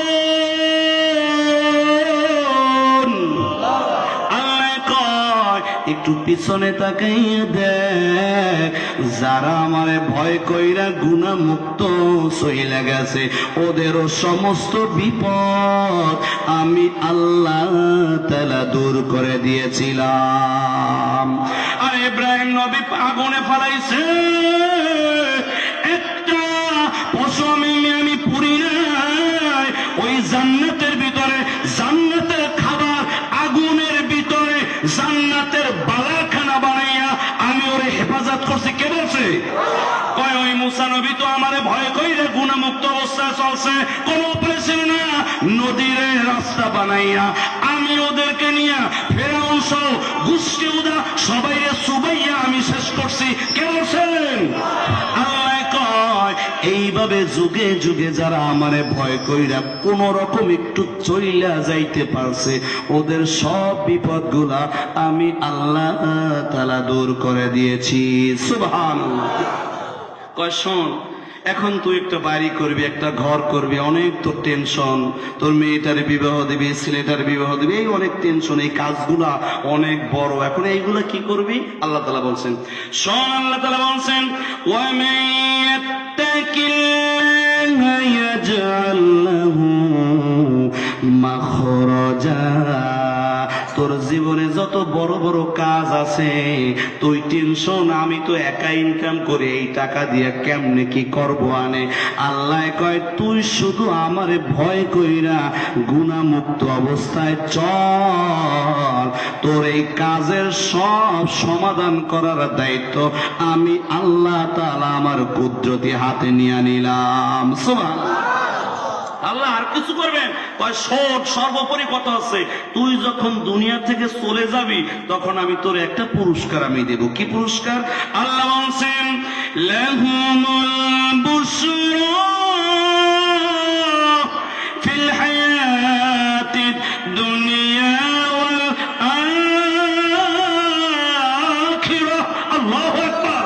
[SPEAKER 1] আল্লাহ কয় একটু পিছনে তাকাইয়া দেখ, যারা আমারে ভয় কইরা গুনাহ মুক্ত চইলা গেছে, ওদেরও সমস্ত বিপদ আমি আল্লাহ তাআলা দূর করে দিয়েছিলাম। আর ইব্রাহিম নবী আগুনে ফেলাইছে, একটা পশু আমি পুরি নাই, ওই জান্নাতের ভিতরে জান্নাতের খাবার, আগুনের ভিতরে জান্নাতের বালাখানা বানাইয়া আমি ওরে হেফাজত করছি। কে বলছে? কয় ওই মুসা নবী তো আমারে ভয় কইরে গুনাহমুক্ত অবস্থায় চলছে, কোন অপারেশন না, নদীর রাস্তা বানাইয়া আমি ওদেরকে নিয়ে ফেরাউন সহ গোষ্ঠী উদা সবাই সুবাইয়া আমি শেষ করছি। কে বলছেন? আল্লাহ কয় এইভাবে যুগে যুগে যারা আমারে ভয় কইরা কোন রকম একটু চইলা যাইতে পারছে, ওদের সব বিপদগুলা আমি আল্লাহ তাআলা দূর করে দিয়েছি। সুবহানাল্লাহ। কয় শোন, এখন তুই একটা বাড়ি করবি, একটা ঘর করবি, অনেক তোর টেনশন, তোর মেয়েটার বিবাহ দিবি, ছেলেটার বিবাহ দিবি, এই অনেক টেনশন, এই কাজগুলা অনেক বড়, এখন এইগুলা কি করবি? আল্লাহ তাআলা বলছেন, শোন, আল্লাহ তাআলা বলছেন, ওয়া মান ইয়াত্তাকিল্লাহা ইয়াজআল লাহু মাখরাজা। তোর জীবনে যত বড় বড় কাজ আছে, তুই টেনশন, আমি তো একা ইনকাম করে এই টাকা দিয়ে কেমনে কি করবো আনে। আল্লাহ কয় তুই শুধু আমারে ভয় কইরা গুনাহমুক্ত অবস্থায় চল, তোর এই কাজের সব সমাধান করার দায়িত্ব আমি আল্লাহ তাআলা আমার কুদরতি হাতে নিয়ে নিলাম। সুবহানাল্লাহ। আল্লাহ আর কিছু করবেন? সর্বোপরি কথা আছে, তুই যখন দুনিয়া থেকে চলে যাবি তখন আমি তোর একটা পুরস্কার আমি দেব। কি পুরস্কার? আল্লাহ বলছেন, লাহুমুল বুশরা ফিল হায়াতিদ দুনিয়া ওয়াল আখিরাহ। আল্লাহু আকবার।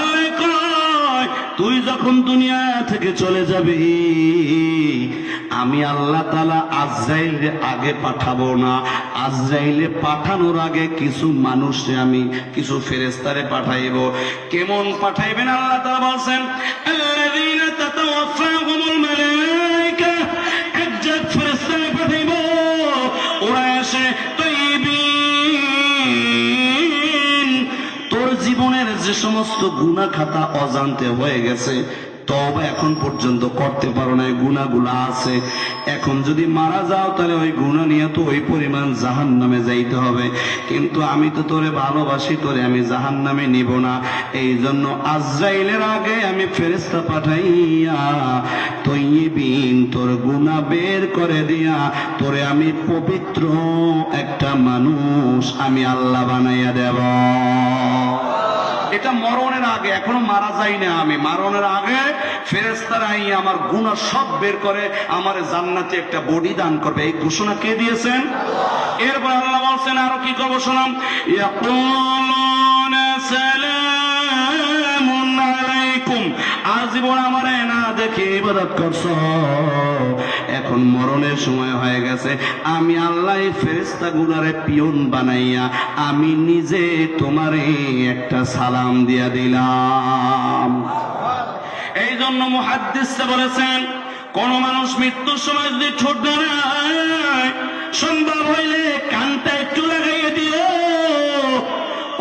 [SPEAKER 1] আল্লাহ কয় তুই যখন দুনিয়া থেকে চলে যাবি, আমি আল্লাহ তাআলা আজরাইল আগে পাঠাবো না, আজরাইলে পাঠানোর আগে কিছু মানুষে আমি কিছু ফেরেশতারে পাঠাইব। কেমন পাঠাইবেন? আল্লাহ তাআলা বলছেন, আল্লাযীনা তাতাওয়াফাহুমুল মালায়েকা, একজন ফেরেশতারে পাঠাইব, ওরা এসে তাইয়িবিন, তোর জীবনের যে সমস্ত গুনাহ খাতা অজান্তে হয়ে গেছে, তওবা এখন পর্যন্ত করতে পারো না, গুনাহগুলো আছে, এখন যদি মারা যাও তাহলে ওই গুনাহ নিয়ে তো ওই পরিমাণ জাহান্নামে যাইতে হবে, কিন্তু আমি তো তোরে ভালোবাসি, তোরে আমি জাহান্নামে নিব না, এই জন্য আজরাইলের আগে আমি ফেরেশতা পাঠাইয়া তাইয়িবিন তোর গুনাহ বের করে দিয়া তোরে আমি পবিত্র একটা মানুষ আমি আল্লাহ বানাইয়া দেব। এটা মরণের আগে, এখনো মারা যাই না আমি, মরণের আগে ফেরেশতারা আইয়া আমার গুনাহ সব বের করে আমার জান্নাতে একটা বডি দান করবে। এই ঘোষণা কে দিয়েছেন? এরপর আল্লাহ বলছেন, আরো কি করবো শোনাম, ইয়াকুলুনা সালামুন আলাইকুম, আজীবন আমারে না দেখে ইবাদত করছো, এখন মরণের সময় হয়ে গেছে, আমি আল্লাহ ফেরেশতা গুলারে পিয়ন বানাইয়া আমি নিজে তোমারে একটা সালাম দিয়া দিলাম। এই জন্য মুহাদ্দিসরা বলেছেন, কোন মানুষ মৃত্যুর সময় যদি ঠোঁট দাঁড়ায়, সম্ভব হইলে কানটা একটু লাগাইয়ে দিও,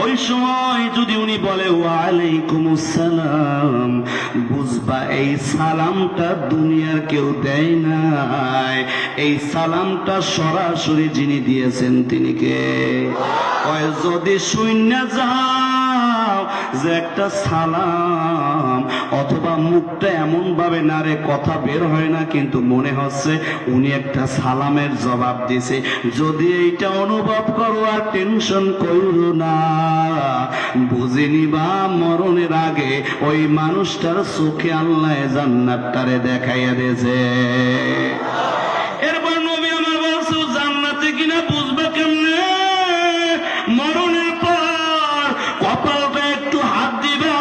[SPEAKER 1] ওই সময় যদি উনি বলে ওয়ালাইকুমুস সালাম, বুঝবা এই সালামটা দুনিয়ার কেউ দেয় নাই, এই সালামটা সরাসরি যিনি দিয়েছেন তিনি কে? যদি শূন্য যাও যে একটা সালাম, অথবা মুখটা এমন ভাবে নারে কথা বের হয় না কিন্তু মনে হচ্ছে উনি একটা সালামের জবাব দিছে। যদি এইটা অনুভব করো আর টেনশন করো না, বুঝে নিবা মরণের আগে ওই মানুষটার চোখে আল্লাহ জান্নাতটারে দেখাইয়া দিয়েছে। এরপর নবী আমার বলছে জান্নাতে কিনা বুঝবে কেমনে? মরণের পর কপালটা একটু হাত দিবা,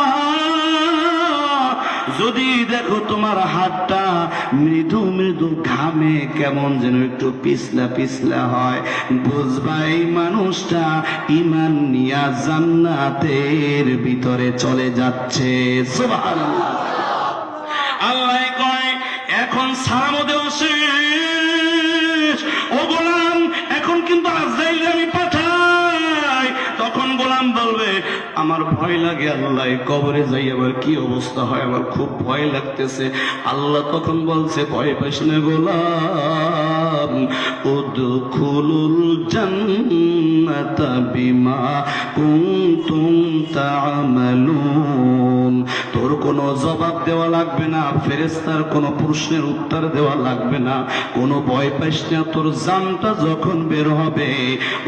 [SPEAKER 1] যদি দেখো তোমার হাতটা মৃদু মৃদু ঘামে কেমন যেন একটু পিছলা পিছলা হয়, বুঝবা এই মানুষটা ঈমান নিয়া জান্নাতের ভিতরে চলে যাচ্ছে। সুবহানাল্লাহ। আল্লাহ কয় এখন সালামও দেওয়া শেষ, ও গোলাম এখন কিন্তু আজরাইল আমি পাঠাই। তখন গোলাম বলবে আমার ভয় লাগে আল্লাহ, কবরে যাই আবার কি অবস্থা হয়, আমার খুব ভয় লাগতেছে। আল্লাহ তখন বলছে ভয় পাইস না গোলাম, উদখুলুল জান্নাতা বিমা কুনতুম তা'মালুন। তোর কোনো জবাব দেওয়া লাগবে না, ফেরেশতার কোনো প্রশ্নের উত্তর দেওয়া লাগবে না, কোনো ভয় পাইস না। তোর জানটা যখন বের হবে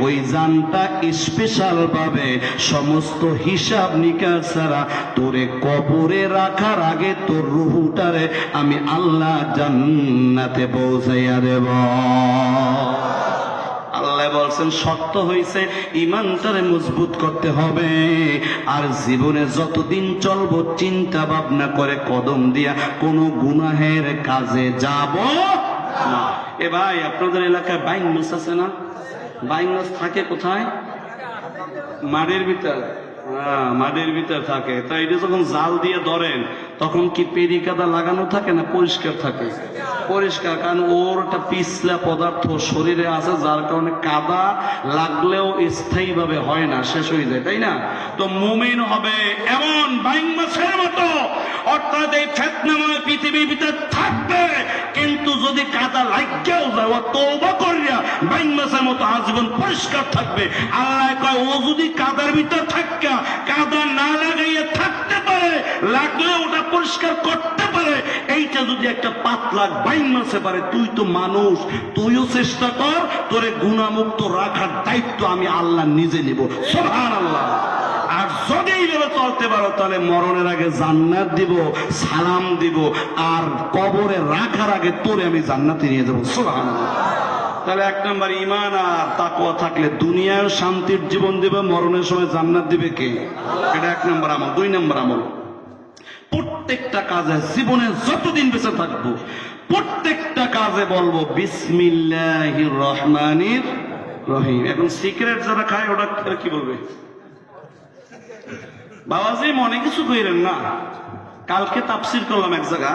[SPEAKER 1] ওই জানটা স্পেশাল ভাবে সমস্ত হিসাব নিকাশ ছাড়া তোরে কবরে রাখার আগে তোর রুহটারে আমি আল্লাহ জান্নাতে পৌঁছাইয়া দেব। আল্লাহ বলছেন শর্ত হইছে ঈমানটারে মজবুত করতে হবে, আর জীবনে যতদিন চলবো চিন্তা ভাবনা করে কদম দিয়া কোনো গুনাহের কাজে যাব না। এ ভাই আপনাদের এলাকায় বাইং মাছ আছে না? বাইং মাছ থাকে কোথায়? মাঠের ভিতর। মাটির ভিতর থাকে। তাই এটা যখন জাল দিয়ে ধরেন তখন কি পেরি কাদা লাগানো থাকে না পরিষ্কার থাকে? পরিষ্কার, কারণ ওর একটা পিছলা পদার্থ শরীরে আছে যার কারণে কাদা লাগলেও স্থায়ী ভাবে হয় না, শেষ হয়ে যায়, তাই না? তো মুমিন হবে এমন বাইং মাছের মতো, অর্থাৎ এই ফিতনাময় পৃথিবীর ভিতর থাকবে, কিন্তু যদি কাদা লাগেও যায় ও তওবা করিয়া বাইং মাছের মতো আজীবন পরিষ্কার থাকবে। আল্লাহ কয় ও যদি কাদার ভিতর থাকা কাদা না লাগাইয়া থাকতে পারে, লাগলে ওটা পরিষ্কার করতে পারে, এইটা যদি একটা পাতলা বাইং মাছে পারে, তুই তো মানুষ, তুইও চেষ্টা কর, তোরে গুনাহমুক্ত রাখার দায়িত্ব আমি আল্লাহ নিজে নিব। সুবহানাল্লাহ। আর যদি এইভাবে চলতে পারো তাহলে মরণের আগে জান্নাত দিব, সালাম দিব, আর কবরে রাখার আগে তোরে আমি জান্নাতে নিয়ে যাবো। সুবহানাল্লাহ। তাহলে এক নম্বর ঈমান আর তাকওয়া থাকলে দুনিয়ায় শান্তির জীবন দিবে, মরণের সময় জান্নাত দিবে কে? এটা এক নম্বর আমল। দুই নম্বর আমল, প্রত্যেকটা কাজে জীবনে যতদিন বেঁচে থাকবো প্রত্যেকটা কাজে বলবো বিসমিল্লাহির রহমানির রহিম। এখন সিগারেট যারা খায় ওটা কি বলবে? বাবাজি মনে কিছু কইরেন না, কালকে তাফসীর করলাম এক জায়গা,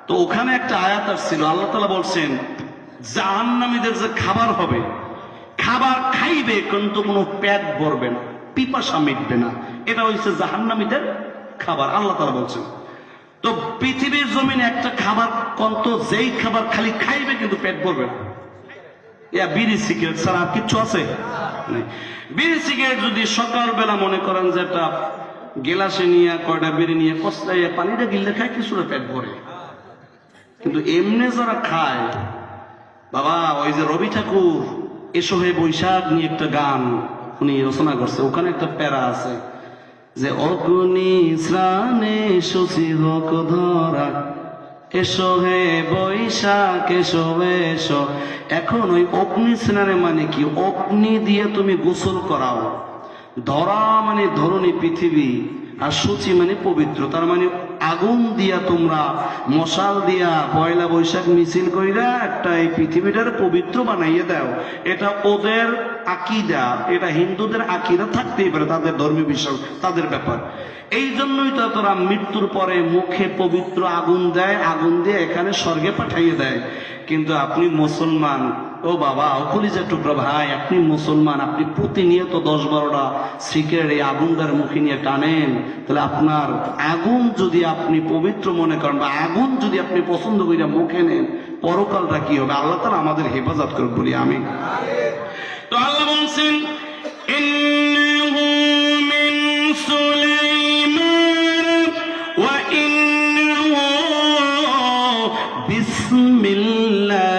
[SPEAKER 1] তো ওখানে একটা আয়াত আসছিল, আল্লাহ তাআলা বলছেন জাহান্নামীদের যে খাবার হবে, খাবার খাইবে কিন্তু কোনো পেট ভরবে না, পিপাসা মিটবে না, এটা হচ্ছে জাহান্নামীদের খাবার, আল্লাহ তাআলা বলছেন। তো পৃথিবীর জমিনে একটা খাবার কত, যেই খাবার খালি খাইবে কিন্তু পেট ভরবে না, ইয়া বিড়ি সিগারেট ছাড়া আর কিচ্ছু আছে? বিড়ি সিগারেট যদি সকালবেলা মনে করেন যে একটা গেলাসে নিয়ে কয়টা বিড়ি নিয়ে কষলাইয়া পানিটা গিললে খায়, কিছুটা পেট ভরে। কিন্তু এমনি যারা খায়, বাবা ওই যে রবি ঠাকুর এসো হে বৈশাখ নিয়ে একটা গান উনি রচনা করছে, ওখানে একটা প্যারা আছে যে অগ্নি স্নানে শশী হোক ধরা, এসো হে বৈশাখ এসো এসো। এখন ওই অগ্নি স্নানে মানে কি? অগ্নি দিয়ে তুমি গোসল করাও। ধরা মানে ধরনী পৃথিবী, আর সূচি মানে পবিত্র, তার মানে আগুন দিয়া তোমরা মশাল দিয়া পয়লা বৈশাখ মিছিল কইরা একটা এই পৃথিবীটার পবিত্র বানাইয়ে দাও। এটা ওদের আকীদা, এটা হিন্দুদের আকীদা থাকতেই পারে, তাদের ধর্মীয় বিষয়, তাদের ব্যাপার। এই জন্যই তো তোরা মৃত্যুর পরে মুখে পবিত্র আগুন দেয়, আগুন দিয়ে এখানে স্বর্গে পাঠাইয়ে দেয়। কিন্তু আপনি মুসলমান, ও বাবা ও কলিজার টুকরা ভাই, আপনি মুসলমান, আপনি প্রতিনিয়ত 10-12টা সিগারেট এই আগুনটার মুখে নিয়ে টানেন, তাহলে আপনার আগুন যদি আপনি পবিত্র মনে করেন বা আগুন যদি আপনি পছন্দ করিয়া মুখে নেন, পরকালটা কি হবে? আল্লাহ তাআলা আমাদের হেফাজত করে, বলি আমি। তো আল্লাহ বলছেন ইন্নাহু মিন সুলাইমান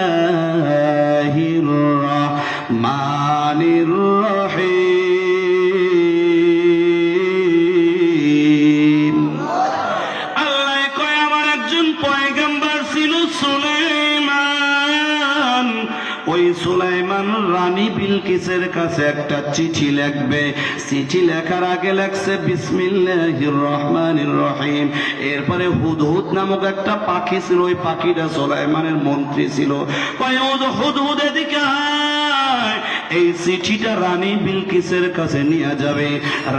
[SPEAKER 1] বিসমিল্লাহির রহমানির রহিম। আল্লাহ কয় আমার একজন পয়গম্বর ছিল সুলাইমান। ওই সুলাইমান রানী বিলকিসের কাছে একটা চিঠি লিখবে। চিঠি লেখার আগে লেখছে বিসমিল্লাহির রহমানির রহিম। এরপরে হুদহুদ নামক একটা পাখি ছিল, ওই পাখিটা সুলাইমানের মন্ত্রী ছিল। কয় হুদহুদ এদিকে আয়, এই চিঠিটা রানী বিলকিসের কাছে নিয়ে যাবে।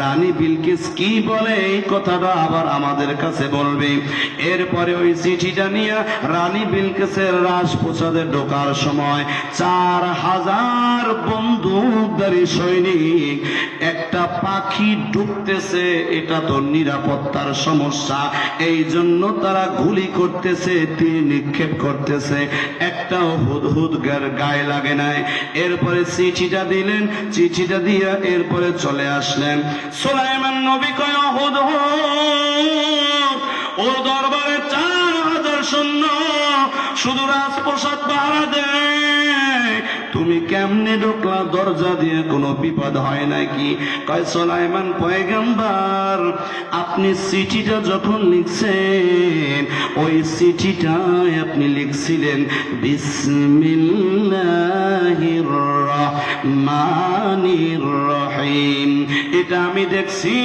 [SPEAKER 1] রানী বিলকিস কি বলে এই কথাটা আবার আমাদের কাছে বলবে। এরপরে ওই চিঠিটা নিয়ে রানী বিলকিসের রাজপ্রাসাদে ঢোকার সময় 4000 বন্দুকধারী সৈনিক, একটা পাখি ঢুকতেছে, এটা তো নিরাপত্তার সমস্যা, এই জন্য তারা গুলি করতেছে, তীর নিক্ষেপ করতেছে, একটাও হুদহুদ গায়ে লাগে নাই। এরপরে চিঠিটা দিলেন, চিঠিটা দিয়ে এরপরে চলে আসলেন। সুলাইমান নবী কয় হুদহুদ, ও দরবারে 4000 সৈন্য শুধু রাজপ্রাসাদ পাহারা দেয়, তুমি কেমনে ঢুকলা দরজা দিয়ে, কোনো বিপদ হয় নাকি? কয় সুলাইমান পয়গম্বর, আপনি চিঠিটা যখন লিখছেন ওই চিঠিটায় আপনি লিখছিলেন বিসমিল্লাহির রহমানির রহিম। এটা আমি দেখছি,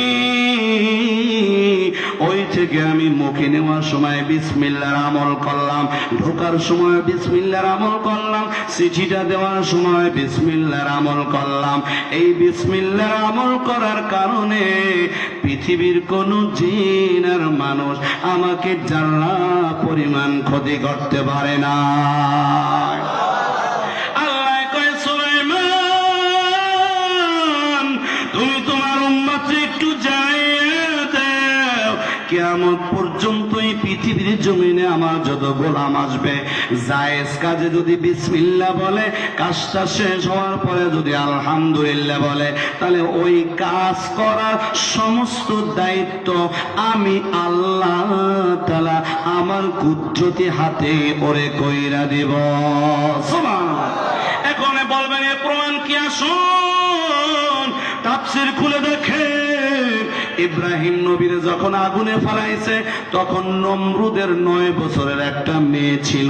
[SPEAKER 1] ওই থেকে আমি মুখে নেওয়ার সময় বিসমিল্লাহর আমল করলাম, ঢোকার সময় বিসমিল্লাহর আমল করলাম, চিঠিটা দেওয়ার সময় বিসমিল্লাহর আমল করলাম। এই বিসমিল্লাহর আমল করার কারণে পৃথিবীর কোন জিন আর মানুষ আমাকে জাল্লা পরিমাণ ক্ষতি করতে পারে না। আল্লাহ কয় সুলাইমান, তুমি তোমার উম্মতকে একটু জানিয়ে দাও, কিয়ামত পর্যন্ত এই পৃথিবীর জমিনে আমার যত গোলাম আসবে, জায়েজ কাজে যদি বিসমিল্লাহ বলে, কাজটা শেষ হওয়ার পরে যদি আলহামদুলিল্লাহ বলে, তাহলে ওই কাজ করার সমস্ত দায়িত্ব আমি আল্লাহ তাআলা আমার কুদরতি হাতে ওরে কইরা দিব। সুবহানাল্লাহ। এখন বলবেন এর প্রমাণ কি? আসুন তাফসীর খুলে দেখেন। ইব্রাহিম নবীর যখন আগুনে ফেলাইছে, তখন নমরুদের 9 বছরের একটা মেয়ে ছিল।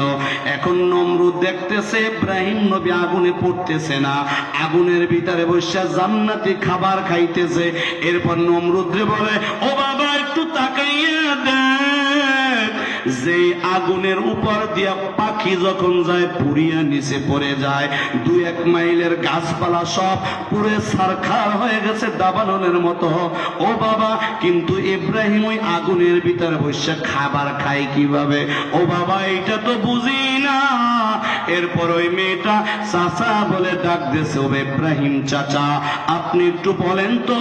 [SPEAKER 1] এখন নমরুদ দেখতেছে ইব্রাহিম নবী আগুনে পড়তেছে না, আগুনের ভিতরে বসে জান্নাতি খাবার খাইতেছে। এরপর নমরুদরে বলে, ও বাবা একটু তাকাইয়া দেখ, যে আগুনের উপর দিয়া পাখি যখন যায় পুড়িয়া নিচে পড়ে যায়, 2-1 মাইলের গাছপালা সব পুরে ছারখার হয়ে গেছে দাবানলের মতো। ও বাবা, কিন্তু ইব্রাহিম ওই আগুনের ভিতরে বসে খাবার খায় কিভাবে? ও বাবা, এটা তো বুঝি না। এরপর ওই মেয়েটা চাচা বলে ডাক দিয়েছে, ও ইব্রাহিম চাচা, আপনি একটু বলেন তো,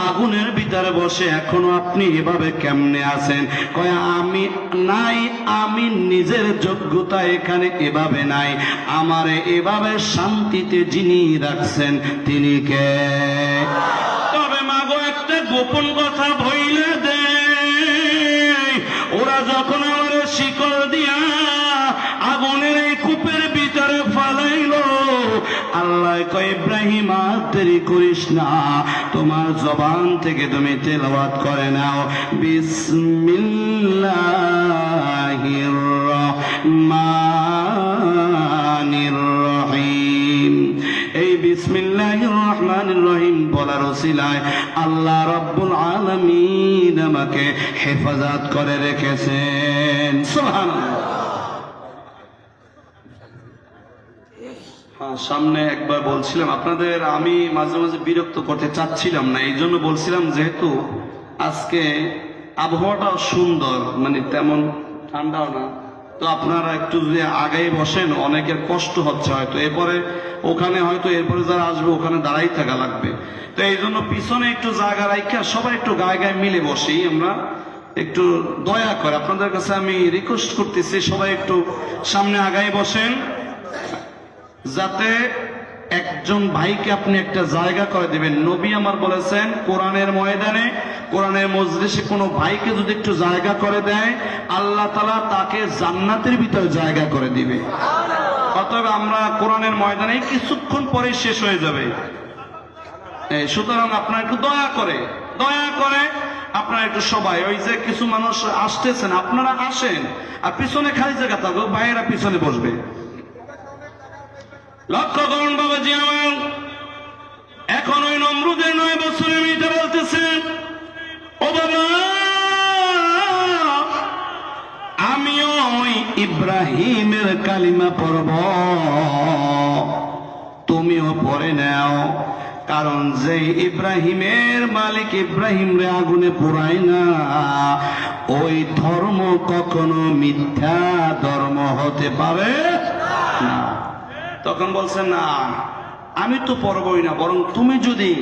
[SPEAKER 1] আগুনের ভিতরে বসে এখনো আপনি এভাবে কেমনে আছেন? কয় আমি নাই, আমি নিজের যোগ্যতা এখানে এভাবে নাই, আমারে এভাবে শান্তিতে যিনি রাখছেন তিনি কে? তবে মাগো একটা গোপন কথা বইলে দে, ওরা যখন আমার শিকল দিয়া আগুনের এই কূপের ভিতরে ফালাইলো, আল্লাহ কয় ইব্রাহিম আর দেরি করিস না, তোমার জবান থেকে তুমি তেলাওয়াত করে নাও বিসমিল্লাহির রহমানির রহিম। এই বিসমিল্লাহির রহমানির রহিম বলার ওসিলায় আল্লাহ রাব্বুল আলামিন আমাকে হেফাজত করে রেখেছেন। সুবহানাল্লাহ। সামনে একবার বলছিলাম আপনাদের, আমি মাঝে মাঝে বিরক্ত করতে চাচ্ছিলাম না, এই জন্য বলছিলাম যেহেতু আজকে আবহাওয়াটাও সুন্দর, মানে তেমন ঠান্ডাও না, তো আপনারা একটু যদি আগাই বসেন, অনেকের কষ্ট হচ্ছে হয়তো, এরপরে ওখানে হয়তো এরপরে যারা আসবে ওখানে দাঁড়াই থাকা লাগবে, তো এই জন্য পিছনে একটু জায়গা রাখা সবাই একটু গায়ে গায়ে মিলে বসি আমরা, একটু দয়া করে আপনাদের কাছে আমি রিকোয়েস্ট করতেছি, সবাই একটু সামনে আগাই বসেন, যাতে একজন ভাইকে আপনি একটা জায়গা করে দিবেন। নবী আমার বলেছেন কোরআনের ময়দানে কোরআনের মজলিসে কোনো ভাইকে যদি একটু জায়গা করে দেয়, আল্লাহ তাআলা তাকে জান্নাতের ভিতরে জায়গা করে দিবে। অতএব আমরা কোরআনের ময়দানে কিছুক্ষণ পরে শেষ হয়ে যাবে, সুতরাং আপনারা একটু দয়া করে আপনারা একটু সবাই, ওই যে কিছু মানুষ আসতেছেন, আপনারা আসেন, আর পিছনে খালি জায়গা থাকবে, ভাইয়েরা পিছনে বসবে। লক্ষ্য করুন বাবাজি আমার, এখন ওই নমরুদের 9 বছরের মেয়েটা বলতেছেন, ও বাবা, আমিও ওই ইব্রাহিমের কালিমা পড়ব, তুমিও পড়ে নাও, কারণ যে ইব্রাহিমের মালিক ইব্রাহিম রে আগুনে পোড়ায় না, ওই ধর্ম কখনো মিথ্যা ধর্ম হতে পারে না। তখন বলছেন, না আমি তো পড়বই না, বরং তুমি যদি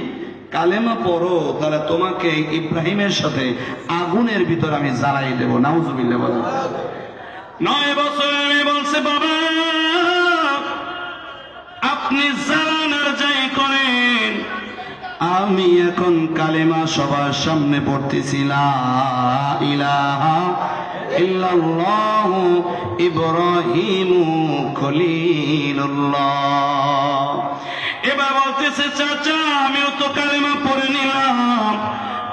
[SPEAKER 1] কালেমা পড়ো তাহলে তোমাকে ইব্রাহিমের সাথে আগুনের ভিতর আমি জ্বালাই দেবো। নাউজুবিল্লাহ বলেন। 9 বছর আমি বলছে, বাবা আপনি জ্বালানোর যাই করেন, আমি এখন কালেমা সবার সামনে পড়তেছি, লা ইলাহা ইল্লাল্লাহু ইব্রাহিমু খলিলুল্লাহ। এবার বলতেছে, চাচা আমিও তো কালেমা পড়ে নিলাম।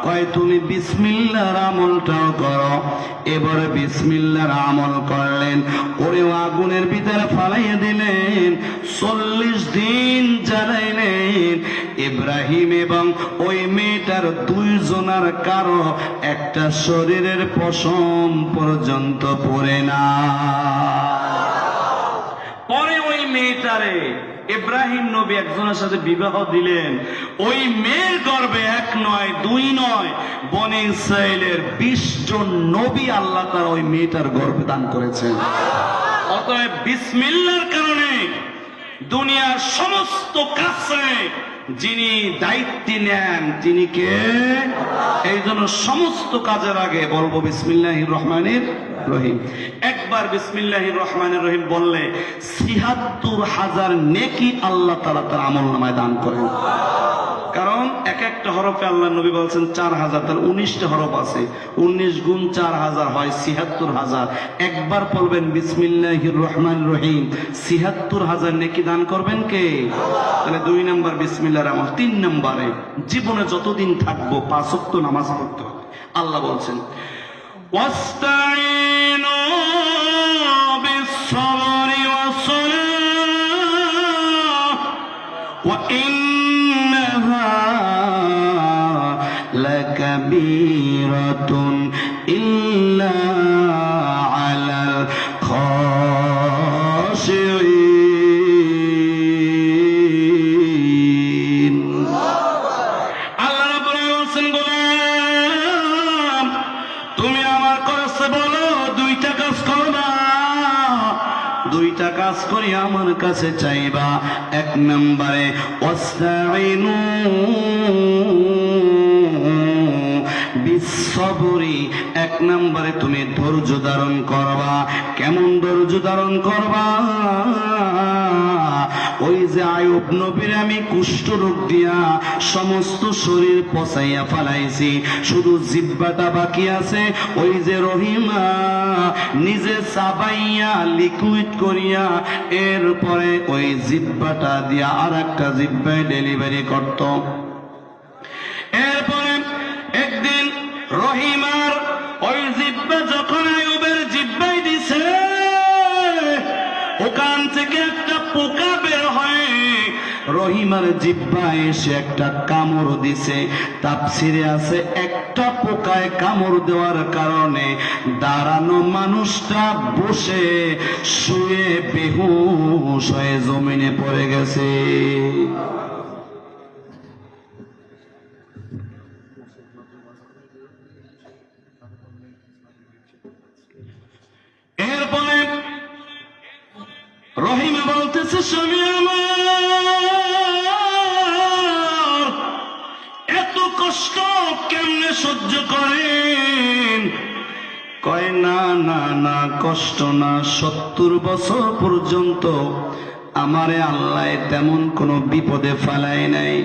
[SPEAKER 1] কয় তুমি বিসমিল্লাহর আমলটাও করো। এবারে বিসমিল্লাহর আমল করলেন, ওরেও আগুনের ভিতরে ফালাইয়া দিলেন, 40 দিন জ্বালাইলেন। ইব্রাহিম এবং ওই মেয়েটার 2 জনার কারো একটা শরীরের পশম পর্যন্ত পড়ে না। পরে ওই মেয়েটারে ইব্রাহিম নবী একজনের সাথে বিবাহ দিলেন। ওই মেয়ের গর্ভে 1 নয় 2 নয়, বনি ইসরাইলের 20 জন নবী আল্লাহ তাআলা ওই মেয়েটার গর্ভে দান করেছেন। অতএব বিসমিল্লাহর কারণে দুনিয়ার সমস্ত কাছে যিনি দায়িত্ব নেন তিনি কে? এই জন্য সমস্ত কাজের আগে বলবো বিসমিল্লাহির রহমানির রহিম। একবার বিসমিল্লাহির রহমানির রহিম বললে ৭৬,০০০ নেকি আল্লাহ তাআলা তার আমলনামায় দান করেন। কারণ এক একটা হরফে আল্লাহ নবী বলছেন 4000, তার 19টা হরফ আছে, 19 গুণ 4000 হয় ৭৬,০০০। একবার বলবেন বিসমিল্লাহির রহমানির রহিম, ৭৬,০০০ নেকি দান করবেন কে? তাহলে 2 নম্বর বিসমিল্লাহর আমল। 3 নম্বরে জীবনে যতদিন থাকবো 5 ওয়াক্ত নামাজ পড়তে হবে। আল্লাহ বলছেন, ওয়াস্তাইনু বিস-সাবরি ওয়াস-সালাহ ওয়া ইন্নাহা লাকাবীরাতুন ইল্লা আলাল খাশিঈন। আল্লাহ রাব্বুল আলামিন বলেন, গোলাম তুমি আমার কাছে বলো 2টা কাজ করবা, 2টা কাজ করি আমার কাছে চাইবা। 1 নম্বরে ওয়াস্তাইনু বিস-সাবরি, 1 নম্বরে তুমি ধৈর্য ধারণ করবা। কেমন ধৈর্য ধারণ করবা? ওই যে আয়ুব নবীর আমি কুষ্ঠ রোগ দিয়া সমস্ত শরীর পচাইয়া ফালাইছি, শুধু জিহ্বাটা বাকি আছে। ওই যে রহিমা নিজে চাবাইয়া লিকুইড করিয়া এরপরে ওই জিহ্বাটা দিয়া আর একটা জিহ্বায় ডেলিভারি করত। এরপরে একদিন রহিমার ওই জিহ্বা যখন আয়ুবের জিহ্বায় দিছে, ওখান থেকে একটা পোকা বের হয়, রহিমার জিহ্বায় এসে একটা কামড় দিছে। তাফসিরে আছে একটা পোকায় কামড় দেওয়ার কারণে দাঁড়ানো মানুষটা বসে শুয়ে বেহুশ হয়ে জমিনে পড়ে গেছে। এরপরে রহিমা বলতেছে, স্বামী আমার এত কষ্ট কেমনে সহ্য করেন? কয় না না না, কষ্ট না, 70 বছর পর্যন্ত আমারে আল্লাহ তেমন কোনো বিপদে ফেলায় নাই।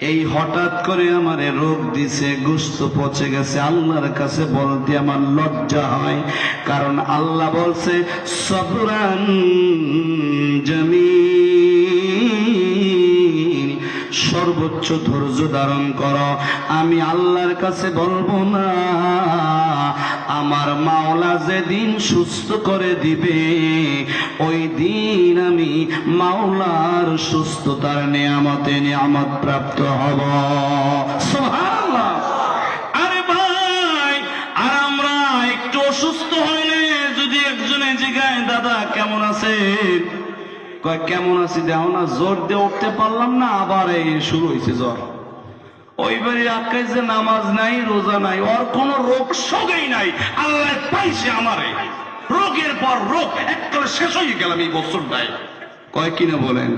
[SPEAKER 1] এই হঠাৎ করে আমারে রোগ দিছে, গোশত পচে গেছে, আল্লাহর কাছে বলতে আমার লজ্জা হয়। কারণ আল্লাহ বলছে সবরান জামিল, সর্বোচ্চ ধৈর্য ধারণ করো। আমি আল্লাহর কাছে বলবো না, আমার মাওলা যেদিন সুস্থ করে দিবে ওই দিন আমি মাওলার সুস্থতার নিয়ামতে নিয়ামত প্রাপ্ত হব। সুবহানাল্লাহ। আরে ভাই, আর আমরা একটু অসুস্থ হইলে যদি একজনে জিগায় দাদা কেমন আছে, কয় কেমন আছি দেও না, জোর দিয়ে উঠতে পারলাম না, আবার এই শুরু হয়েছে জ্বর। ওই বাড়ির আক্কাই যে নামাজ নাই রোজা নাই, ওর কোন রোগ শোকেই নাই, আল্লাহ পাইছে আমারে রোগের পর রোগ, একবারে শেষ হয়ে গেলাম এই বছরটায়। কয় কিনা বলেন?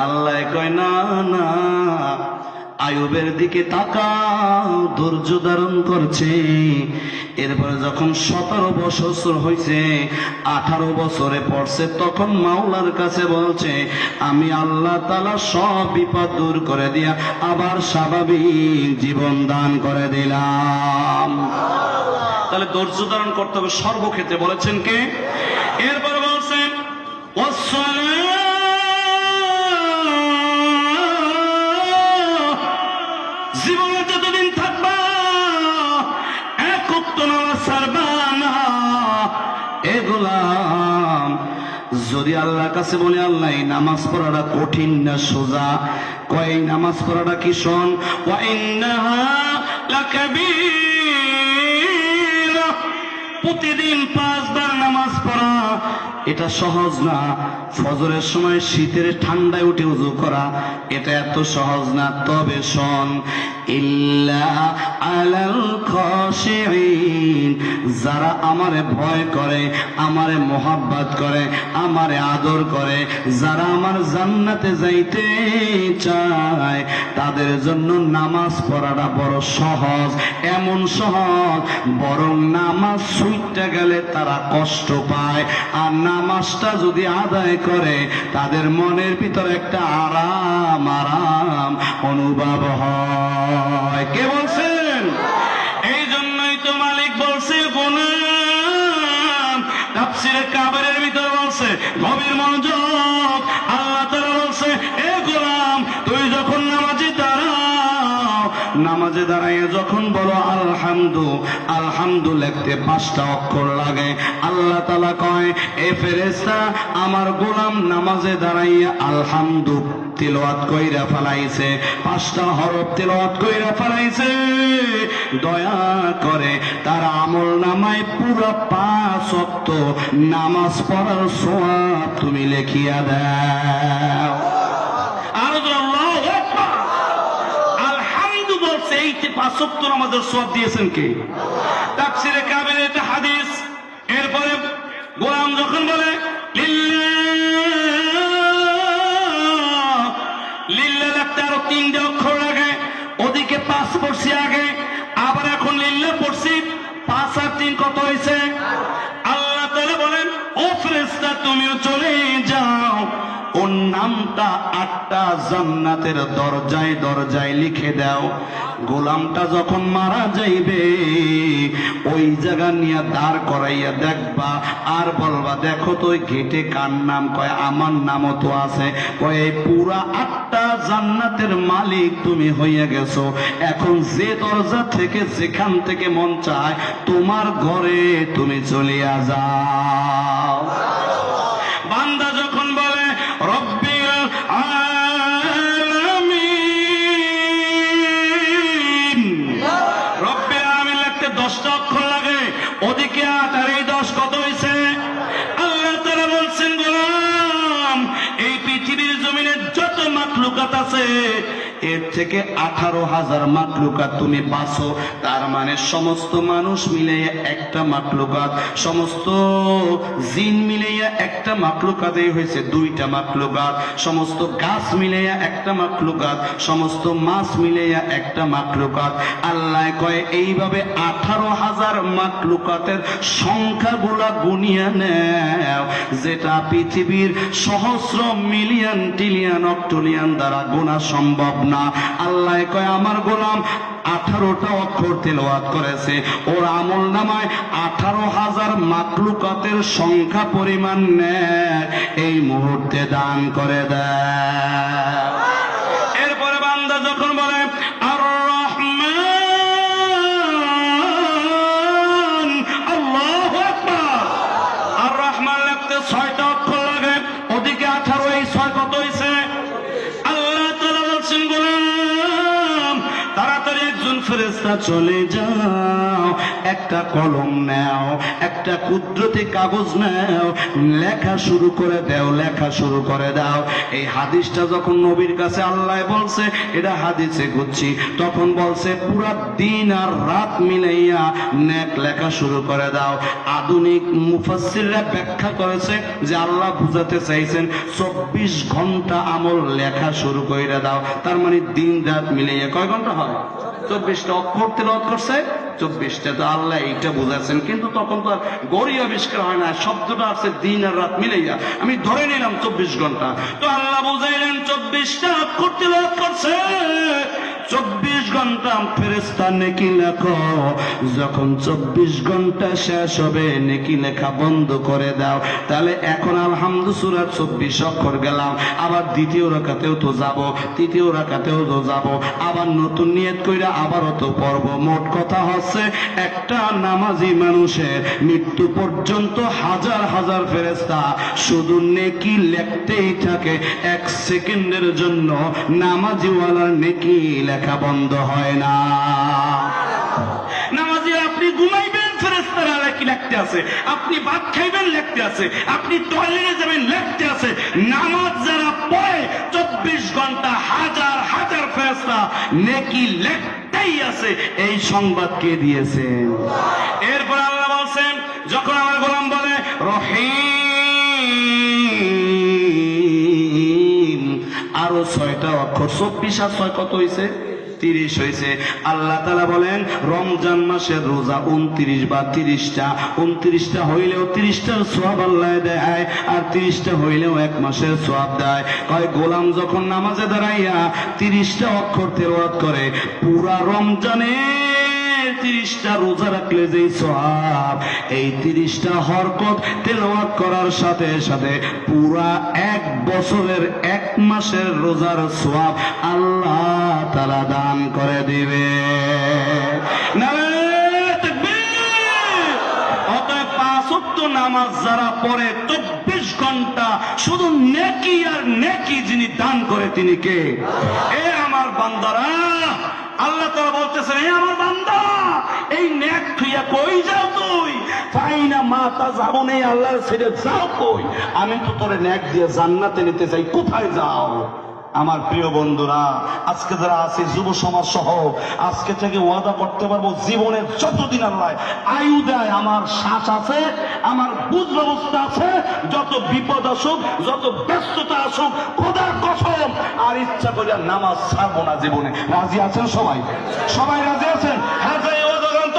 [SPEAKER 1] আল্লাহ কয় না না, আয়ুবের দিকে তাকাও, ধৈর্য ধারণ করছে। এরপরে যখন 17 বছর হয়েছে, 18 বছরে পড়ছে, তখন মাওলার কাছে বলছে আমি আল্লাহ তাআলা সব বিপদ দূর করে দিয়া আবার স্বাভাবিক জীবন দান করে দিলাম। তাহলে ধৈর্য ধারণ করতে হবে সর্বক্ষেত্রে, বলেছেন কে? এরপরে বলছেন জীবনে যতদিন থাকবা এক ওয়াক্ত নামাজ ছাড়বা না। এ গোলাম, যদি আল্লাহর কাছে বলে আল্লাহ এই নামাজ পড়াটা কঠিন না সোজা, কয় এই নামাজ পড়াটা কি শোন, ওয়া ইন্নাহা লাকাবীরা, প্রতিদিন 5 বার নামাজ পড়া এটা সহজ না। ফজরের সময় শীতের ঠান্ডায় উঠে ওযু করা এটা এত সহজ না। তবে শোন, ইল্লা আলাল খাশিঈন, যারা আমারে ভয় করে, আমারে মোহাব্বত করে, আমারে আদর করে, যারা আমার জান্নাতে যাইতে চায়, তাদের জন্য নামাজ পড়াটা বড় সহজ। এমন সহজ, বরং নামাজ ছুটতে গেলে তারা কষ্ট পায়, আর নামাজটা যদি আদায় করে তাদের মনের ভিতরে একটা আরাম আরাম অনুভব হয়। কে বলছেন? এই জন্যই তো মালিক বলছে গোলাম, তাফসীরে কাবীরের ভিতরে বলছে, গভীর মনোযোগ, আল্লাহ তাআলা বলছে এ গোলাম তুই যখন নামাজে দাঁড়াও, নামাজে দাঁড়াইয়া যখন বলো আলহামদু, আলহামদু লিখতে 5টা অক্ষর লাগে। আল্লাহ তাআলা কয় এ ফেরেশতা আমার গোলাম নামাজে দাঁড়াইয়া আলহামদু তিলাওয়াত কইরা ফেলাইছে, 5টা হরফ তিলাওয়াত কইরা ফেলাইছে, দয়া করে তার আমল নামায় পুরো 5 ওয়াক্ত নামাজ পড়ার সওয়াব তুমি লিখিয়া দাও। আর আল্লাহু আকবার, আলহামদু বলছে, এই 5 ওয়াক্ত আমাদের সওয়াব দিয়েছেন কে? তাফসীরে কাবীরে এটা হাদিস। এরপরে গোলাম যখন বলে লিল্লাহ লিখতে আরো 3টা অক্ষর লাগে, ওদিকে 5 পড়ছি আগে, আবার এখন লিল্লাহ পড়ছি, 5 আর 3 কত হয়েছে? আল্লাহ তাআলা বলেন ও ফেরেশতা তুমিও চলে যাও, ওর নামটা 8টা জান্নাতের দরজায় দরজায় লিখে দাও। গোলামটা যখন মারা যাইবে ওই জায়গা নিয়ে দাঁড় করাইয়া দেখবা, আর বলবা দেখো তো ওই গেটে কার নাম? কয় আমার নামও তো আছে। কয় এই পুরা 8টা জান্নাতের মালিক তুমি হইয়া গেছো, এখন যে দরজা থেকে যেখান থেকে মন চায় তোমার ঘরে তুমি চলিয়া যাও। বান্দা যখন বলে রব্বিল আলামিন, রব্বিল আলামিন লিখতে 10টা অক্ষর লাগে, ওদিকে 8 আর এই 10 কত হয়েছে? আল্লাহ তাআলা বলছেন গোলাম এই পৃথিবীর জমিনে যত মাখলুকাত আছে এর থেকে 18,000 মাখলুকাত তুমি বাঁচো। তার মানে সমস্ত মানুষ মিলাইয়া একটা মাখলুকাত, সমস্ত জিন মিলাইয়া একটা মাখলুকাতেই হয়েছে 2টা মাখলুকাত, সমস্ত গাছ মিলাইয়া একটা মাখলুকাত, সমস্ত মাছ মিলাইয়া একটা মাখলুকাত। আল্লাহ কয় এইভাবে 18,000 মাখলুকাতের সংখ্যাগুলা গুনিয়া নেও, যেটা পৃথিবীর সহস্র মিলিয়ন ট্রিলিয়ন অক্টোলিয়ন দ্বারা গোনা সম্ভব না। আল্লাহ কয় আমার গোলাম 18টা অক্ষর তেলাওয়াত করেছে, ওর আমল নামায় 18,000 মাখলুকাতের সংখ্যা পরিমাণ নেয়, এই মুহূর্তে দান করে দেয়। এরপরে বান্দা যখন বলে আর রহমান, আল্লাহু আকবার, আর রহমান লিখতে 6টা অক্ষর লাগে, ওদিকে 18, এই 6 কত হইছে? আল্লাহ তাআলা বলছেন গোলাম তাড়াতাড়ি একজন ফেরেশতা চলে যাও, একটা কলম নাও, একটা কুদরতি কাগজ নাও, লেখা শুরু করে দাও, লেখা শুরু করে দাও। এই হাদিসটা যখন নবীর কাছে আল্লাহ বলছে, এটা হাদিসে খুঁজছি, তখন বলছে পুরা দিন আর রাত মিলাইয়া নেক লেখা শুরু করে দাও। আধুনিক মুফাসসিররা ব্যাখ্যা করেছে যে আল্লাহ বুঝাতে চাইছেন 24 ঘন্টা আমল লেখা শুরু করে দাও। তার মানে দিন রাত মিলাইয়া কয় ঘন্টা হয়? 24টা অক্ষর তেলাওয়াত করছে, 24টা। তো আল্লাহ এইটা বুঝাচ্ছেন, কিন্তু তখন তো আর গড়ি আবিষ্কার হয় না, শব্দটা আছে দিন আর রাত মিলাইয়া, আমি ধরে নিলাম 24 ঘন্টা। তো আল্লাহ বুঝাইলেন 24টা অক্ষর তেলাওয়াত করছে, 24 ঘন্টা ফেরেশতা নেকি লেখো। যখন 24 ঘন্টা শেষ হবে নেকি লেখা বন্ধ করে দাও। তাহলে এখন আলহামদু সূরা 24 অক্ষর গেলাম, আবার দ্বিতীয় রাকাতেও তো যাব, তৃতীয় রাকাতেও তো যাব, আবার নতুন নিয়ত কইরা আবারও তো পড়ব। মোট কথা হচ্ছে একটা নামাজি মানুষের মৃত্যু পর্যন্ত হাজার হাজার ফেরেশতা শুধু নেকি লিখতেই থাকে, 1 সেকেন্ডের জন্য নামাজিওয়ালার নেকি লেখা বন্ধ হয় না। নামাজি আপনি ঘুমাইবেন, ফেরেশতারা কি লিখতে আছে, আপনি ভাত খাইবেন লিখতে আছে, আপনি টয়লেটে যাবেন লিখতে আছে। নামাজ যারা পড়ে 24 ঘন্টা হাজার হাজার ফেরেশতা নেকি লিখতেই আছে। এই সংবাদ কে দিয়েছেন? এরপর আল্লাহ বলছেন যখন আমার গোলাম বলে রহিম, আরো 6টা অক্ষর, 24 আর 6 কত হয়েছে? 30 হয়েছে। আল্লাহ তাআলা বলেন রমজান মাসের রোজা 29 বা 30টা, 29টা হইলেও 30টার সওয়াব আল্লাহ দেয়, আর 30টা হইলেও 1 মাসের সওয়াব দেয়। কয় গোলাম যখন নামাজে দাঁড়াইয়া 30টা অক্ষর তেলাওয়াত করে, পুরা রমজানে 30টা রোজা রাখলে যেই সওয়াব, এই 30টা হরকত তেলাওয়াত করার সাথে সাথে পুরা 1 বছরের 1 মাসের রোজার সওয়াব আল্লাহ তাআলা দান করে দিবে। নারে তাকবীর! অতএব 5 ওয়াক্ত নামাজ যারা পড়ে 24 ঘন্টা শুধু নেকি আর নেকি যিনি দান করে তিনি কে? এ আমার বান্দারা, আল্লাহ তাআলা বলতেছেন হে আমার বান্দা, এই নেক থুইয়া কই যাও তুই? ফাইনা মাতা যাবো নেই আল্লাহর ছেড়ে যাও কই? আমি তো তোরে নেক দিয়ে জান্নাতে নিতে চাই, কোথায় যাও? আমার প্রিয় বন্ধুরা, আজকে যারা আছি যুব সমাজ সহ, আজকে থেকে ওয়াদা করতে পারবো জীবনের যতদিন আল্লাহ আয়ু দেয়, আমার শ্বাস আছে, আমার বুঝ ব্যবস্থা আছে, যত বিপদ আসুক, যত ব্যস্ততা আসুক, খোদার কসম আর ইচ্ছা করে নামাজ ছাড়বো না জীবনে। রাজি আছেন সবাই? সবাই রাজি আছেন? হ্যাঁ, যাই ওয়াদা গ্রন্থ।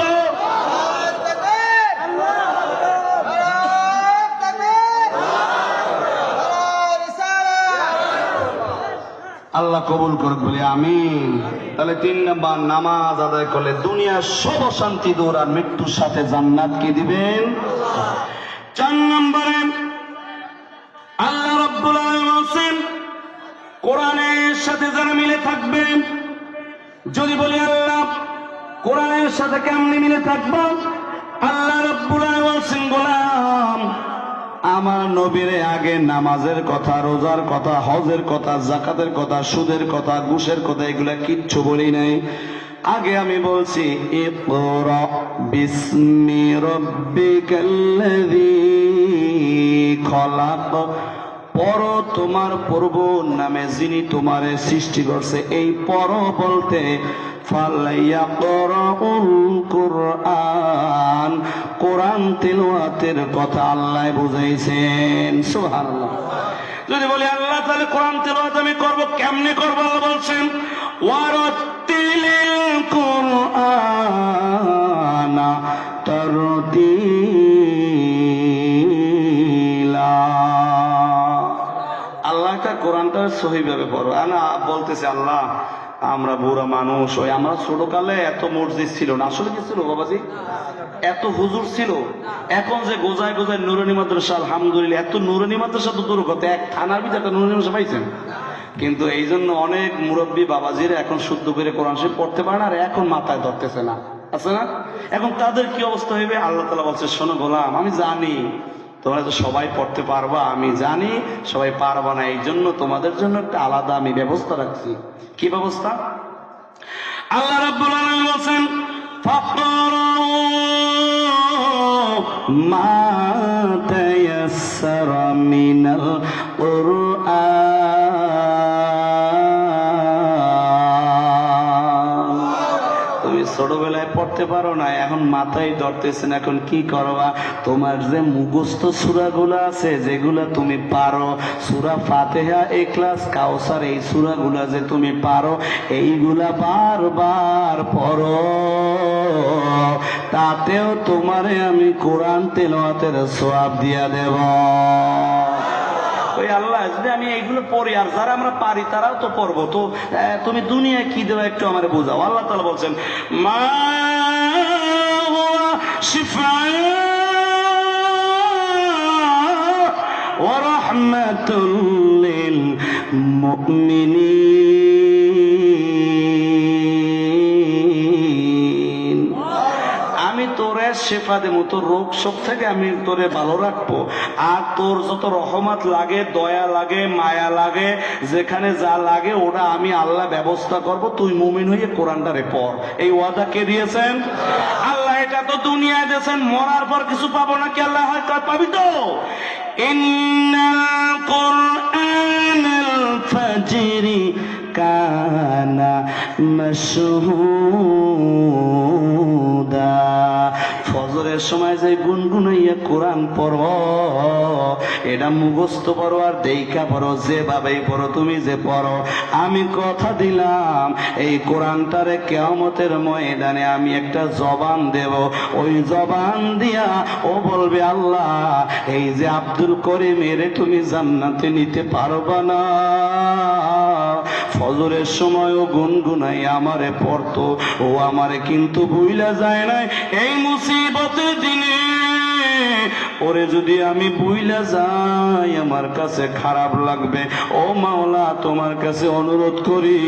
[SPEAKER 1] আল্লাহ কবুল করুক বলে আমিন। তাহলে 3 নাম্বার, নামাজ আদায় করলে দুনিয়ার সব শান্তি দূর আর মৃত্যুর সাথে জান্নাত কি দিবেন। 4 নম্বরে আল্লাহ রাব্বুল আলামিন বলেন কোরআনের সাথে যারা মিলে থাকবে। যদি বলি আল্লাহ কোরআনের সাথে কেমনে মিলে থাকবো, আল্লাহ রাব্বুল আলামিন বলেন গোলাম আমার নবীর আগে নামাজের কথা, রোজার কথা, হজের কথা, যাকাতের কথা, সুদের কথা, ঘুষের কথা এগুলা কিচ্ছু বলি নাই। আগে আমি বলছি ইকরা বিসমি রাব্বিকাল্লাযী খলাক, পড়ো তোমার প্রভু নামে যিনি তোমারে সৃষ্টি করছে। এই পড়ো বলতে ফালাইয়াকরাউল কুরআন, কোরআন তিলাওয়াতের কথা আল্লাহ বুঝাইছেন। সুবহানাল্লাহ। যদি বলি আল্লাহ তাহলে কোরআন তিলাওয়াত আমি করব, কেমনে করব? আল্লাহ বলছেন ওয়ারাতিলিল কুরআনা তারতিলা। আল্লাহটা কোরআনটা সহি ভাবে পড়ো। না বলতেছে আল্লাহ আমরা বুড়া মানুষ, ওই আমরা ছোটকালে এত মসজিদ ছিল না। আসলে কি ছিল বাবাজি? এত হুজুর ছিল। এখন যে গোজায় গোজায় নুরানি মাদ্রাসা, আলহামদুলিল্লাহ, এত নুরানি মাদ্রাসা তো দূর কথা, এক থানার ভিতরে একটা নুরানি মাদ্রাসা পাইছেন। কিন্তু এই জন্য অনেক মুরব্বী বাবাজিরা এখন শুদ্ধ করে কোরআন শরীফ পড়তে পারে না, আর এখন মাথায় ধরতেছে না, আছে না? এখন তাদের কি অবস্থা হইবে? আল্লাহ তাআলা বলছে, শোনো গোলাম, আমি জানি তোমরা তো সবাই পড়তে পারবা, আমি জানি সবাই পারবা না, এই জন্য তোমাদের জন্য একটা আলাদা আমি ব্যবস্থা রাখছি। কি ব্যবস্থা? আল্লাহ রাব্বুল আলামিন বলেন, ফাকরাউ মা তায়াসসারা মিনাল কুরআন। তুমি ছোটবেলায় পড়তে পারো না, এখন মাথায় ধরতেছে না, এখন কি করবা? তোমার যে মুখস্থ সূরাগুলো আছে, যেগুলা তুমি পারো, সূরা ফাতিহা, ইখলাস, কাউসার, এই সূরাগুলা যে তুমি পারো, এইগুলা বারবার পড়ো, তাতেও তোমারে আমি কোরআন তেলাওয়াতের সওয়াব দিয়া দেব। ওই আল্লাহ, যদি আমি এইগুলো পড়ি আর যারা আমরা পারি তারাও তো পড়বো, তো তুমি দুনিয়ায় কি দেবো একটু আমার বোঝাও। আল্লাহ তাআলা বলছেন, মা হুয়া শিফাউ ওয়া রাহমাতুল লিল মুমিনিন। আমি তোরে শেফা দেবো, তোর রোগ শোক থেকে আমি তোরে ভালো রাখবো, আর তোর যত রহমত লাগে, দয়া লাগে, মায়া লাগে, যেখানে যা লাগে ওটা আমি আল্লাহ ব্যবস্থা করব, তুই মুমিন হয়ে কোরআনটারে পড়। এই ওয়াদা কে দিয়েছেন? আল্লাহ। এটা তো দুনিয়ায় দিয়েছেন, মরার পর কিছু পাবো না কি? আল্লাহ হয় পাবি তো। ইন্নাল কুরআনাল ফাজরি কানা মাশহুদা। ফজরের সময় যে গুনগুনাইয়া কোরআন পড়ো, এটা মুখস্থ পড়ো আর দেইখা পড়ো, যেভাবেই পড়ো, তুমি যে পড়ো, আমি কথা দিলাম এই কোরআনটারে কিয়ামতের ময়দানে আমি একটা জবান দেব, ওই জবান দিয়া ও বলবে, আল্লাহ এই যে আব্দুল করিমের তুমি জান্নাতে নিতে পারবা না। ফজরের সময় ও গুনগুনাই আমারে পড়তো, ও আমারে কিন্তু ভুইলা যায় নাই। এই মুসিবতের দিনে ওরে যদি আমি ভুইলা যাই, আমার কাছে খারাপ লাগবে। ও মাওলা, তোমার কাছে অনুরোধ করি,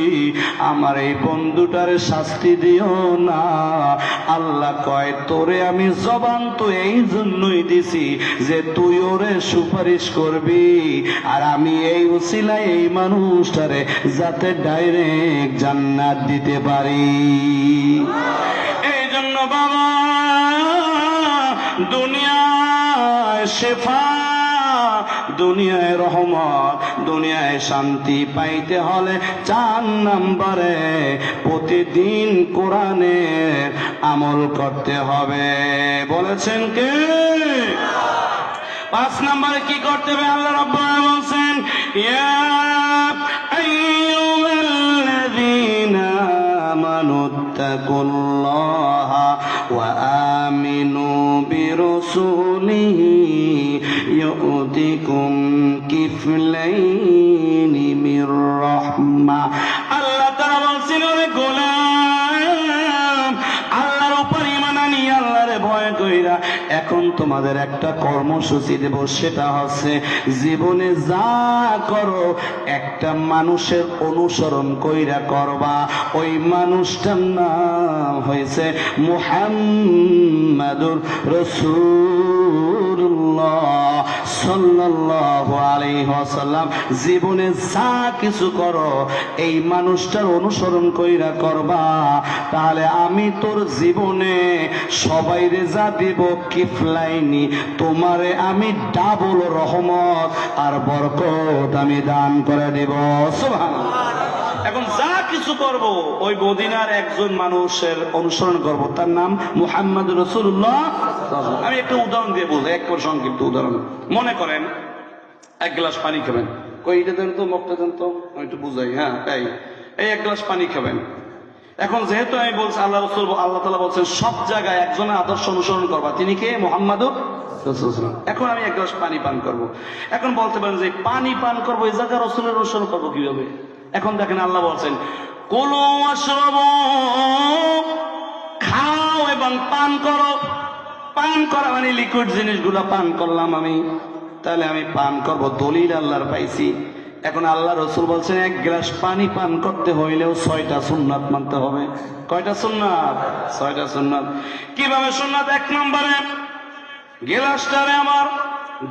[SPEAKER 1] আমার এই বন্ধুটারে শাস্তি দিও না। আল্লাহ কয়, তোরে আমি জবান তো এই জন্যই দিছি যে তুই ওরে সুপারিশ করবি, আর আমি এই উসিলায় এই মানুষটারে যাতে ডাইরেক্ট জান্নাত দিতে পারি। এই জন্য বাবা, দুনিয়ায় শেফা, দুনিয়ায় রহমত, দুনিয়ায় শান্তি পাইতে হলে 4 নম্বরে প্রতিদিন কোরআনের আমল করতে হবে। বলেছেন কে? 5 নম্বরে কি করতে হবে? আল্লাহ রাব্বুল আলামিন বলেন, ইয়া আইয়ুহাল্লাযীনা আমানুত্তাকুল্লাহা ওয়া আমিনু বিরাসূলিহি ইউতিকুম কিফলাইনি মির রাহমা। আল্লাহ তাআলা বলেন, ওরে গোলাম, আল্লাহর উপর ঈমান আনি আল্লাহরে ভয় কইরা এখন তোমাদের একটা কর্মসূচি দেব, সেটা হচ্ছে জীবনে যা করো একটা মানুষের অনুসরণ কইরা করবা। ওই মানুষটার নাম হয়েছে মুহাম্মাদুর রাসূলুল্লাহ সাল্লাল্লাহু আলাইহি ওয়াসাল্লাম। জীবনে যা কিছু করো এই মানুষটার অনুসরণ কইরা করবা, তাহলে আমি তোর জীবনে সবাইরে যা দিব কিফলাইনি, তোমারে আমি ডাবল রহমত আর বরকত আমি দান করে দেব। সুবহানাল্লাহ। এখন যা কিছু করব ওই মদিনার একজন মানুষের অনুসরণ করব, তার নাম মুহাম্মদুর রাসূলুল্লাহ। আমি একটা উদাহরণ দিয়ে বলবো, এক সংক্ষিপ্ত উদাহরণ। মনে করেন 1 গ্লাস পানি খাবেন, কই এটা দেন তো, মুখটা দেন তো, আমি একটু বুঝাই। হ্যাঁ, এই 1 গ্লাস পানি খাবেন। এখন যেহেতু আমি বলছি আল্লাহ রাসূল, আল্লাহ তাআলা বলছেন সব জায়গায় একজনের আদর্শ অনুসরণ করবা, তিনি কে? মুহাম্মাদুর এখন আমি এক গ্লাস পানি পান করব। এখন বলতে পারেন যে পানি পান করবো এই জায়গায় রসুলের অনুসরণ করবো কিভাবে? এখন দেখেন আল্লাহ বলছেন কুলু ওয়াশরাবু, খাও এবং পান করো। পান করা মানে লিকুইড জিনিসগুলা পান করলাম আমি, তাহলে আমি পান করব, দলিল আল্লাহর পাইছি। এখন আল্লাহ রসুল বলছেন এক গ্লাস পানি পান করতে হইলেও 6টা সুন্নাত মানতে হবে। কয়টা সুন্নাত? 6টা সুন্নাত। কিভাবে সুন্নাত? 1 নম্বরে গ্লাসটারে আমার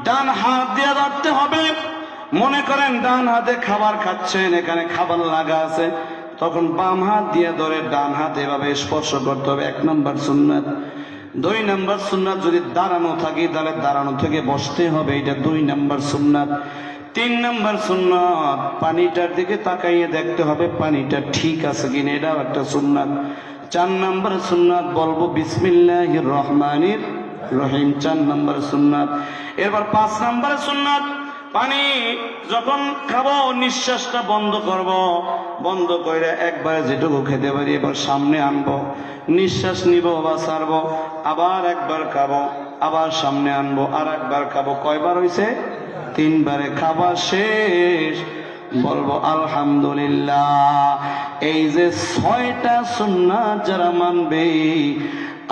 [SPEAKER 1] ডান হাত দিয়ে ধরতে হবে। মনে করেন ডান হাতে খাবার খাচ্ছেন, এখানে খাবার লাগা আছে, তখন বাম হাত দিয়ে ধরে ডান হাত এভাবে স্পর্শ করতে হবে, 1 নম্বর সুন্নাত। 2 নম্বর সুন্নাত, যদি দাঁড়ানো থাকি তাহলে দাঁড়ানো থেকে বসতে হবে, এটা 2 নম্বর সুন্নাত। 3 নম্বর সুন্নাত, পানিটার দিকে তাকাইয়ে দেখতে হবে পানিটা ঠিক আছে কিনা, এটাও একটা সুন্নাত। 4 নম্বর সুন্নাত বলবো বিসমিল্লাহির রহমানির রহিম, 4 নম্বর সুন্নাত। এরপর 5 নম্বর সুন্নাত, পানি যখন খাবো নিঃশ্বাসটা বন্ধ করব, বন্ধ করে একবারে যেটুকু খেতে পারি এবার সামনে আনবো, নিঃশ্বাস নিব বা ছাড়বো, আবার একবার খাবো, আবার সামনে আনবো, আর একবার খাবো। কয়বার হইছে? 3 বারে। খাবার শেষ বলবো আলহামদুলিল্লাহ। এই যে 6টা সুন্নাত যারা মানবে,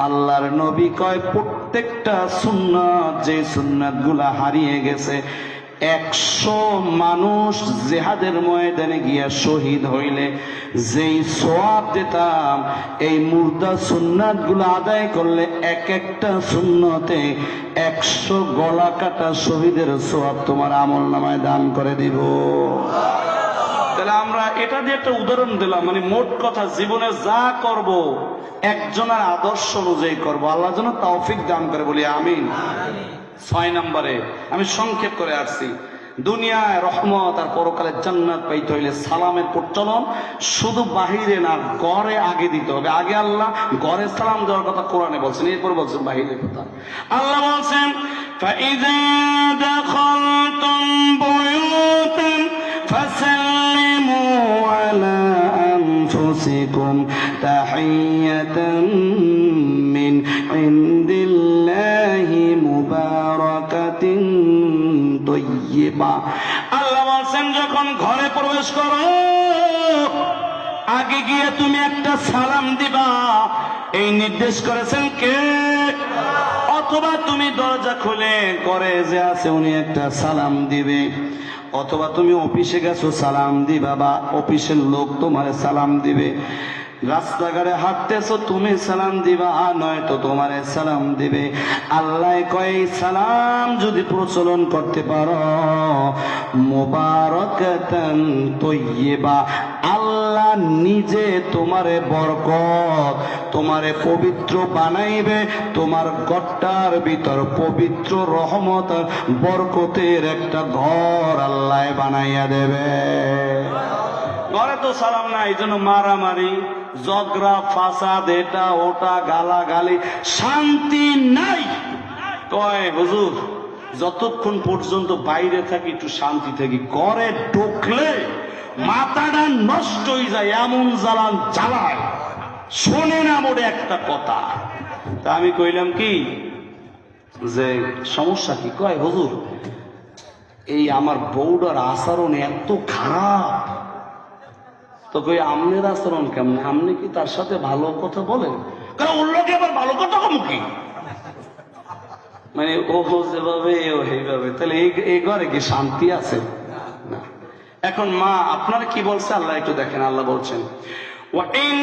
[SPEAKER 1] আল্লাহর নবী কয় প্রত্যেকটা সুন্নাত, যে সুন্নাত গুলা হারিয়ে গেছে, 100 মানুষ জিহাদের ময়দানে গিয়া শহীদ হইলে যেই সওয়াব দিতাম, এই মুর্দা সুন্নাত গুলো আদায় করলে এক একটা সুন্নতে 100 গলা কাটা শহীদের সওয়াব তোমার আমল নামায় দান করে দিব। তাহলে আমরা এটা দিয়ে একটা উদাহরণ দিলাম, মানে মোট কথা জীবনে যা করব একজনের আদর্শ অনুযায়ী করব। আল্লাহ যেন তৌফিক দান করে, বলি আমিন। 6 নম্বরে আমি সংক্ষেপ করে আসছি, দুনিয়ায় রহমত আর পরকালে জান্নাত পাইতে হইলে সালামের প্রচলন শুধু বাহিরে না, ঘরে আগে দিতে হবে। আগে আল্লাহ ঘরে সালাম দেওয়ার কথা কোরআনে বলছেন, এরপর বলছেন বাহিরের কথা। আল্লাহ বলছেন فَإِذَا دَخَلْتُمْ بُيُوتًا فَسَلِّمُوا عَلَى أَنفُسِكُمْ تَحِيَّةً مِّنْ عِندِ اللَّهِ مُبَارَكَةٍ طَيِّبَةٍ। আল্লাহ বলছেন যখন ঘরে প্রবেশ করো আগে গিয়ে তুমি একটা সালাম দিবা, এই নির্দেশ করেছেন কে? অথবা তুমি দরজা খুলে ঘরে যে আছে উনি একটা সালাম দিবে, অথবা তুমি অফিসে গেছো সালাম দিবা, বা অফিসের লোক তোমারে সালাম দিবে, রাস্তাঘাটে হাঁটতেছো তুমি সালাম দিবা, নয়তো তোমারে সালাম দিবে। আল্লাহ কয় সালাম যদি প্রচলন করতে পারো, মুবারাকাতান তাইয়্যিবা, আল্লাহ নিজে তোমারে বরকত, তোমারে পবিত্র বানাইবে, তোমার ঘরটার ভিতর পবিত্র রহমত বরকতের একটা ঘর আল্লাহ বানাইয়া দেবে। ঘরে তো সালাম নাই, এই জন্য মারামারি, ঝগড়া ফাসাদ, এটা ওটা, গালাগালি, শান্তি নাই। কয় হুজুর যতক্ষণ পর্যন্ত বাইরে থাকি একটু শান্তি থাকি, ঘরে ঢুকলে মাথাটা নষ্ট হয়ে যায়, এমন জ্বালান জ্বালায়, শোনে না মোড়ে একটা কথা। তা আমি কইলাম কি যে সমস্যা কি? কয় হুজুর এই আমার বউটার আচরণ এত খারাপ। তো কই আমনের আচরণ কেমন? আপনি কি তার সাথে ভালো কথা বলেন? কারণ ওর লোকে আবার ভালো কথা কম কি, মানে ও যেভাবে ও এইভাবে, তাহলে এই ঘরে কি শান্তি আছে? না। এখন মা আপনারা কি বলছে আল্লাহ একটু দেখেন। আল্লাহ বলছেন وَإِن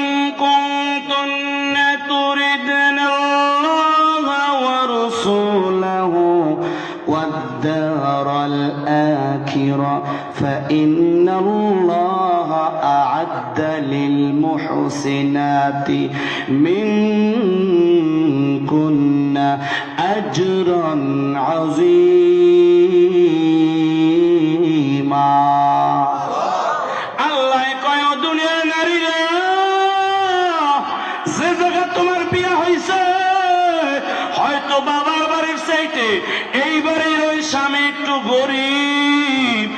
[SPEAKER 1] كُنتُنَّ تُرِدْنَ اللَّهَ وَرَسُولَهُ وَالدَّارَ الْآخِرَةَ فَإِنَّ اللَّهَ أَعَدَّ لِلْمُحْسِنَاتِ مِنكُنَّ أَجْرًا عَظِيمًا। আল্লাহ কয় দুনিয়ার নারীরা, যে জায়গা তোমার বিয়ে হয়েছে হয়তো বাবার বাড়ির চাইতে এই বাড়ির ওই স্বামী একটু গরিব,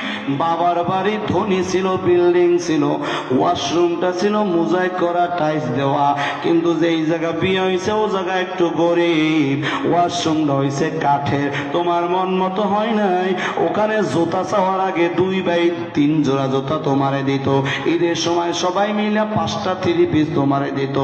[SPEAKER 1] বাবার বাড়ি ধনী ছিল, বিল্ডিং ছিল, ওয়াশরুমটা ছিল মোজাইক করা, টাইলস দেওয়া, কিন্তু যেই জায়গা বিয়ে হয়েছে ও জায়গা একটু গরিব, ওয়াশরুমটা হয়েছে কাঠের। তোমার মন মতো হয় নাই, ওখানে জুতা চাওয়ার আগে 2 বাই 3 জোড়া জুতা তোমারে দিত, ঈদের সময় সবাই মিলে 5টা 3 পিস তোমারে দিত।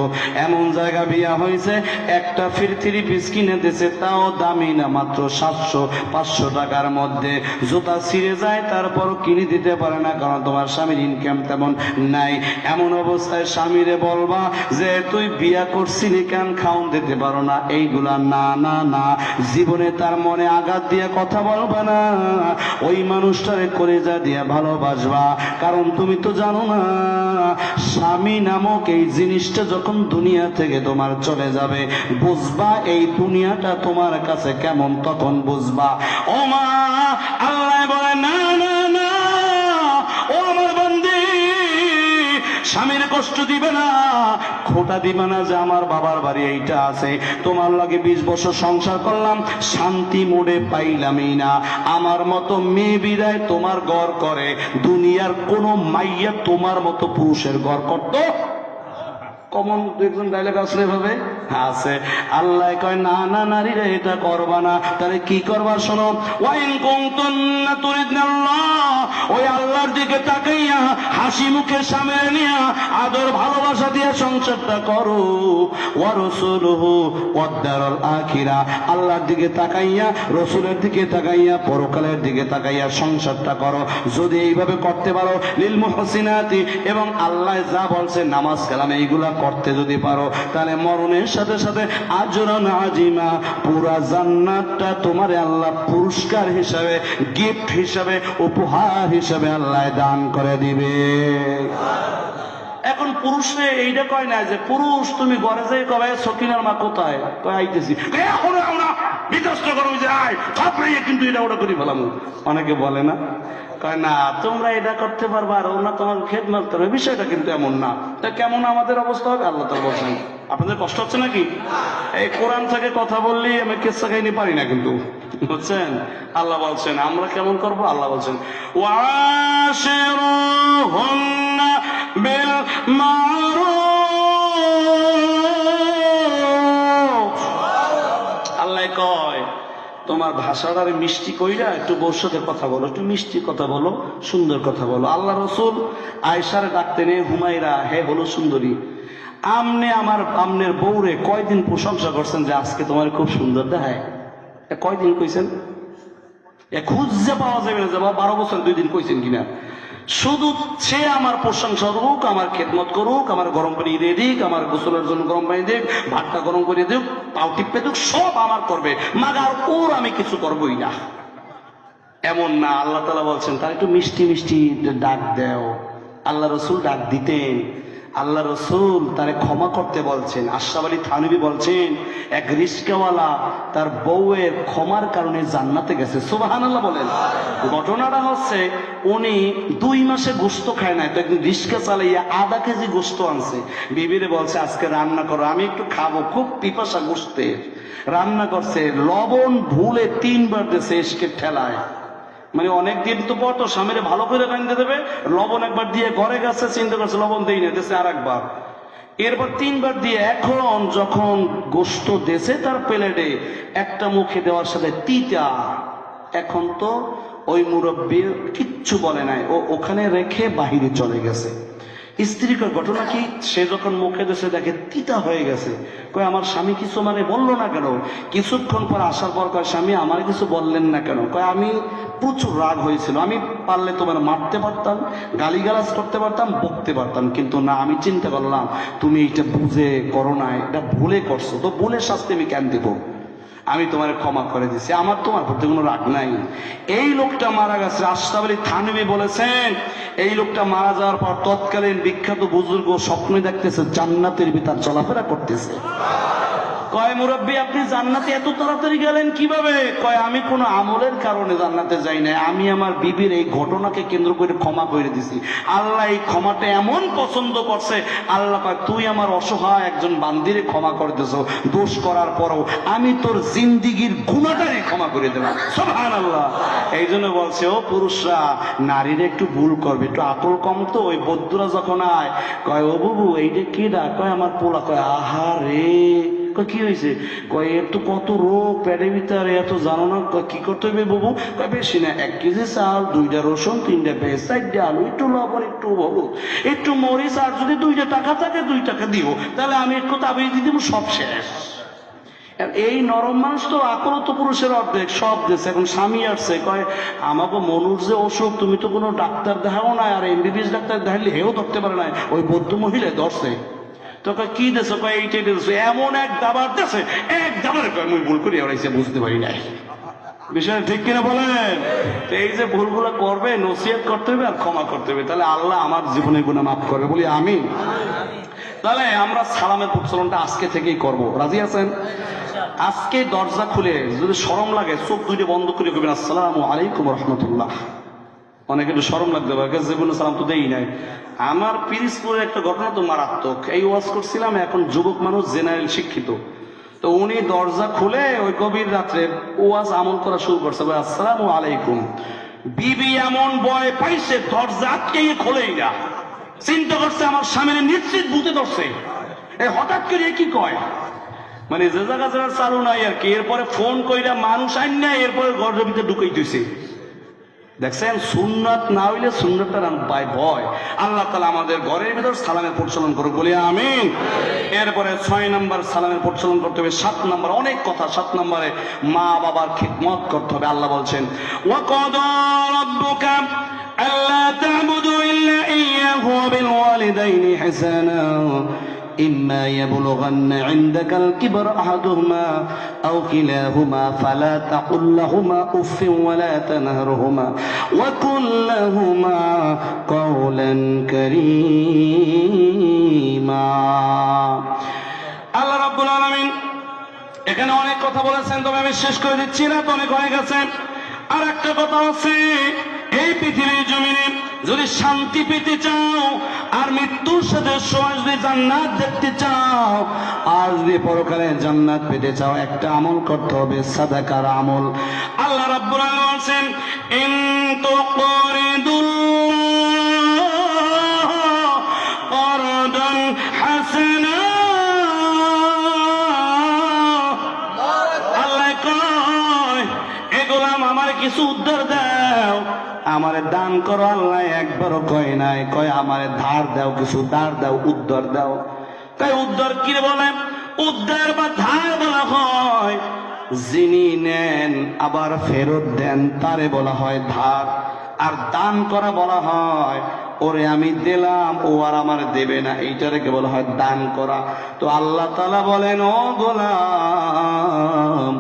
[SPEAKER 1] এমন জায়গা বিয়া হয়েছে একটা ফির 3 পিস কিনে দিয়েছে, তাও দামি না, মাত্র 700-500 টাকার মধ্যে। জুতা ছিঁড়ে যায় তারপরও কিনে দিতে পারে না, কারণ তোমার স্বামীর ইনকাম তেমন নাই। এমন অবস্থায় স্বামীরে বলবা যে তুই বিয়া করছিলি কেন, খাওন দিতে পারো না, এইগুলা না না না, জীবনে তার মনে আঘাত দিয়ে কথা বলবা না, ওই মানুষটারে কলেজা দিয়ে ভালোবাসবা। কারণ তুমি তো জানো না স্বামী নামক এই জিনিসটা যখন দুনিয়া থেকে তোমার চলে যাবে, বুঝবা এই দুনিয়াটা তোমার কাছে কেমন, তখন বুঝবা। ও মা, আল্লাহ বলে না না না, ও আমার বান্দি, স্বামীর কষ্ট দিবে না, খোটা দিবে না যে আমার বাবার বাড়ি এইটা আছে, তোমার লাগে 20 বছর সংসার করলাম, শান্তি মোড়ে পাইলামই না, আমার মতো মেয়ে বিদায় তোমার ঘর করে, দুনিয়ার কোন মাইয়া তোমার মতো পুরুষের ঘর করতো? কমন 2-1 ডায়লগ আসলে ভাবে আছে। আল্লাহ কয় না না, নারীরা এটা করবা না। তাহলে কি করবা শোনো, ওয়াইন কুনতুন্না তুরিদনাল্লাহ, ওই আল্লাহর দিকে তাকাইয়া হাসি মুখে সামনে নিয়া আদর ভালোবাসা দিয়ে সংসারটা করো, ওয়া রাসূলুহু ওয়াদ দারুল আখিরা, আল্লাহর দিকে তাকাইয়া, রাসূলের দিকে তাকাইয়া, পরকালের দিকে তাকাইয়া সংসারটা করো। যদি এইভাবে করতে পারো, লিল মুহসিনাতি, এবং আল্লাহ যা বলছে নামাজ কালাম এইগুলা করতে যদি পারো, তাহলে মরণের সাথে সাথে আজরান আজিমা, পুরা জান্নাতটা তোমারে আল্লাহ পুরস্কার হিসাবে, গিফট হিসাবে, উপহার হিসাবে আল্লাহ দান করে দিবে। এখন পুরুষে এইটা কয় না যে পুরুষ তুমি ঘরে যাই কবে সকিনার মা কোথায়, কয় আইতেছি, বিধ্বস্ত করো যায় তারপরে কিন্তু এটা ওটা করি ফেলাম। অনেকে বলে না, কয় না তোমরা এটা করতে পারবা আর ওনা তোমার খেদমত করবে, বিষয়টা কিন্তু এমন না। তা কেমন আমাদের অবস্থা হবে? আল্লাহ তাআলা বলছেন, আপনাদের কষ্ট হচ্ছে নাকি? এই কোরআন থেকে কথা বললেই আমি কিচ্ছা কাহিনী পারি না কিন্তু, বুঝছেন? আল্লাহ বলছেন আমরা কেমন করব? আল্লাহ বলছেন ওয়াশিরুহুন্না বিল মারুফ। আল্লাহ কয় তোমার ভাষাটার মিষ্টি কইরা একটু বউর সাথে কথা বলো, একটু মিষ্টি কথা বলো, সুন্দর কথা বলো। আল্লাহ রসুল আয়েশারে ডাকতেন, হুমায়রা, হে হলো সুন্দরী, আমনের বউরে কয়দিন প্রশংসা করছেন যে আজকে তোমার খুব সুন্দর দেখায়? কয়দিন কইছেন? খুঁজে পাওয়া যাবে না যে 12 বছর 2 দিন কইছেন কিনা। শুধু সে আমার প্রশংসা করুক, আমার খেদমত করুক, আমার গরম পানি দিয়ে দিক, আমার গোসলের জন্য গরম পানি দিক, ভাতটা গরম করে দিক, পাও টিপে দিক, সব আমার করবে, মাগার ওর আমি কিছু করবই না। এমন না, আল্লাহ তাআলা বলছেন তার একটু মিষ্টি মিষ্টি ডাক দেও। আল্লাহ রসুল ডাক দিতেন, আল্লাহ রসুল তারে ক্ষমা করতে বলছেন। আশরাফ আলী থানভী বলছেন এক রিস্কাওয়ালা তার বউয়ের ক্ষমার কারণে জান্নাতে গেছে। সুবহানাল্লাহ বলেন। ঘটনাটা হচ্ছে উনি 2 মাসে গোশত খায় না, তো একদিন রিস্কা চালাইয়া আধা কেজি গোশত আনছে, বিবিরে বলছে আজকে রান্না করো, আমি একটু খাবো, খুব পিপাসা গোশতের। রান্না করছে, লবণ ভুলে 3 বার দিয়েছে এসকে ঠেলায়, মানে অনেকদিন তো পর তো স্বামীরে ভালো করে রাঁধতে দেবে, লবণ একবার দিয়ে ঘরে গেছে, চিন্তা করছে লবণ দেই না, দেশে আর একবার, এরপর 3 বার দিয়ে, এখন যখন গোশত দেশে তার প্লেটে একটা মুখে দেওয়ার সাথে তিতা, এখন তো ওই মুরব্বী কিচ্ছু বলে নাই, ও ওখানে রেখে বাহিরে চলে গেছে। স্ত্রী কয় ঘটনা কি? সে যখন মুখে দেশে দেখে তিতা হয়ে গেছে, কয় আমার স্বামী কিছু মানে বললো না কেন? কিছুক্ষণ পর আসার পর কয় স্বামী আমার কিছু বললেন না কেন? কয় আমি প্রচুর রাগ হয়েছিল, আমি পারলে তোমার মারতে পারতাম, গালিগালাজ করতে পারতাম, বকতে পারতাম, কিন্তু না, আমি চিন্তা করলাম তুমি এটা বুঝে করো না, এটা ভুলে করছো, তো ভুলের শাস্তি আমি কেন দেবো? আমি তোমার ক্ষমা করে দিছি, আমার তোমার প্রতি কোনো রাগ নাই। এই লোকটা মারা গেছে। আশরাফ আলী থানভী বলেছেন এই লোকটা মারা যাওয়ার পর তৎকালীন বিখ্যাত বুজুর্গ স্বপ্নে দেখতেছে জান্নাতের ভিতর চলাফেরা করতেছে।
[SPEAKER 2] কয় মুরব্বী আপনি জান্নাতে এত তাড়াতাড়ি গেলেন কিভাবে? কয় আমি কোনো আমলের কারণে জান্নাতে যাই না, আমি আমার বিবির এই ঘটনাকে কেন্দ্র করে ক্ষমা করে দিছি। আল্লাহ এই ক্ষমাটা এমন পছন্দ করছে, আল্লাহ কয় তুই আমার অসহায় একজন বান্দিরে ক্ষমা করে দিছো, দোষ করার পরও আমি তোর জিন্দিগির গুনাহটারে ক্ষমা করে দিলাম। সুবহানাল্লাহ। এই জন্য বলছে ও পুরুষরা, নারীরা একটু ভুল করবে, একটু আকল কম তো। ওই বদ্যুরা যখন আয় কয় ও বুবু এইটা কি ডাক? কয় আমার পোলা। কয় আহা রে, কি হয়েছে? কয় এর তো কত রোগ পেটের ভিতরে, এত জানো না? কি করতে হবে বাবু? কয় বেশি না, 1 কেজি চাল, 2টা রসুন, 3টা পেঁয়াজ, 4টা আলু, একটু লবণ, একটু হলুদ, একটু মরিচ, আর যদি 2টা টাকা থাকে 2 টাকা দিও, তাহলে আমি একটু তাবিজ দিয়ে দেবো, সব শেষ। এই নরম মানুষ তো আকল তো পুরুষের অর্ধেক, সব দেশে। এখন স্বামী আসছে, কয় আমাকে মনুর যে অসুখ, তুমি তো কোনো ডাক্তার দেখাও না, আর এমবিবিএস ডাক্তার দেখাইলে হেও ধরতে পারে না, ওই বৌদ্ধ মহিলা ধরছে। তো কি দেশে? কয় এইটাই দেশে। এমন এক দাবার দেশে, এক দাবার কয় মুই ভুল করি ওরাইছে, বুঝতে পারি নাই। বিষয়টা ঠিক কিনা বলেন? তো এই যে ভুলগুলো করবে, নসিহত করতে হবে আর ক্ষমা করতে হবে, তাহলে আল্লাহ আমার জীবনের গুনাহ মাফ করবে, বলি আমিন। তাহলে আমরা সালামের প্রচলনটা আজকে থেকেই করব, রাজি আছেন? আজকে দরজা খুলে যদি শরম লাগে, চোখ 2টা বন্ধ করে কইবেন আসসালামু আলাইকুম রহমতুল্লাহ। অনেকে একটু শরম লাগতে পারে, যে কোনো সালাম তো দেই নাই। আমার পিরিজপুরের একটা ঘটনা তো মারাত্মক। এই ওয়াজ করছিলাম, এখন যুবক মানুষ জেনারেল শিক্ষিত, তো উনি দরজা খুলে ওই গভীর রাত্রে ওয়াজ আমল করা শুরু করছে, আসসালামু আলাইকুম। বিবি এমন ভয় পাইছে, দরজা আটকে খোলেই না। চিন্তা করছে আমার স্বামীর নিশ্চিত ভূতে ধরছে। এই হঠাৎ করে কি কয়, মানে যে জায়গা জায়গা চালু নাই আর কি। এরপরে ফোন কইরা মানুষ আইন না, এরপরে ঘরের ভিতরে ঢুকাই দিয়েছে। দেখছেন, সুন্নাত না হইলে সুন্নাতটা পায় ভয়। আল্লাহ তাআলা আমাদের ঘরের ভিতর সালামের প্রচলন করুক, বলি আমিন। এরপরে 6 নম্বর সালামের প্রচলন করতে হবে। 7 নম্বর অনেক কথা, 7 নম্বরে মা বাবার খিদমত করতে হবে। আল্লাহ বলছেন ওয়া ক্বাদা রাব্বুকা আল্লা তা'বুদু ইল্লা ইয়্যাহু ওয়া বিল ওয়ালিদাইনি ইহসানা إما يبلغن عندك الكبر أحدهما أو كلاهما فلا تقل لهما أف ولا تنهرهما وقل لهما قولا كريما। আল্লাহ রাব্বুল আলামিন এখানে অনেক কথা বলেছেন, তবে আমি শেষ করে দিচ্ছি না, তো অনেক হয়ে গেছে। আর একটা কথা আছে, এই পৃথিবীর জমিনে যদি শান্তি পেতে চাও, আর মৃত্যুর সাথে সময় যদি জান্নাত দেখতে চাও, আর যদি পরকালে জান্নাত পেতে চাও, একটা আমল করতে হবে, সাদাকার আমল। আল্লাহ রাব্বুল আলামিন বলেন ইন তুকরিদুল্লাহ করদান হাসানা। আল্লাহ কয় এ গোলাম আমার কিছু উদ্ধার দাও, আমারে দান করো। আল্লাহ একবারও কয় নাই, কয় আমারে ধার দাও, কিছু ধার দাও, উদ্ধার দাও। তাই উদ্ধার কি বলে? উদ্ধার বা ধার বলা হয় যিনি নেন আবার ফেরত দেন, তারে বলা হয় ধার। আর দান করা বলা হয় ওরে আমি দিলাম, ও আর আমার দেবে না, এইটাকে বলা হয় দান করা। তো আল্লাহ তাআলা বলেন ও গোলাম,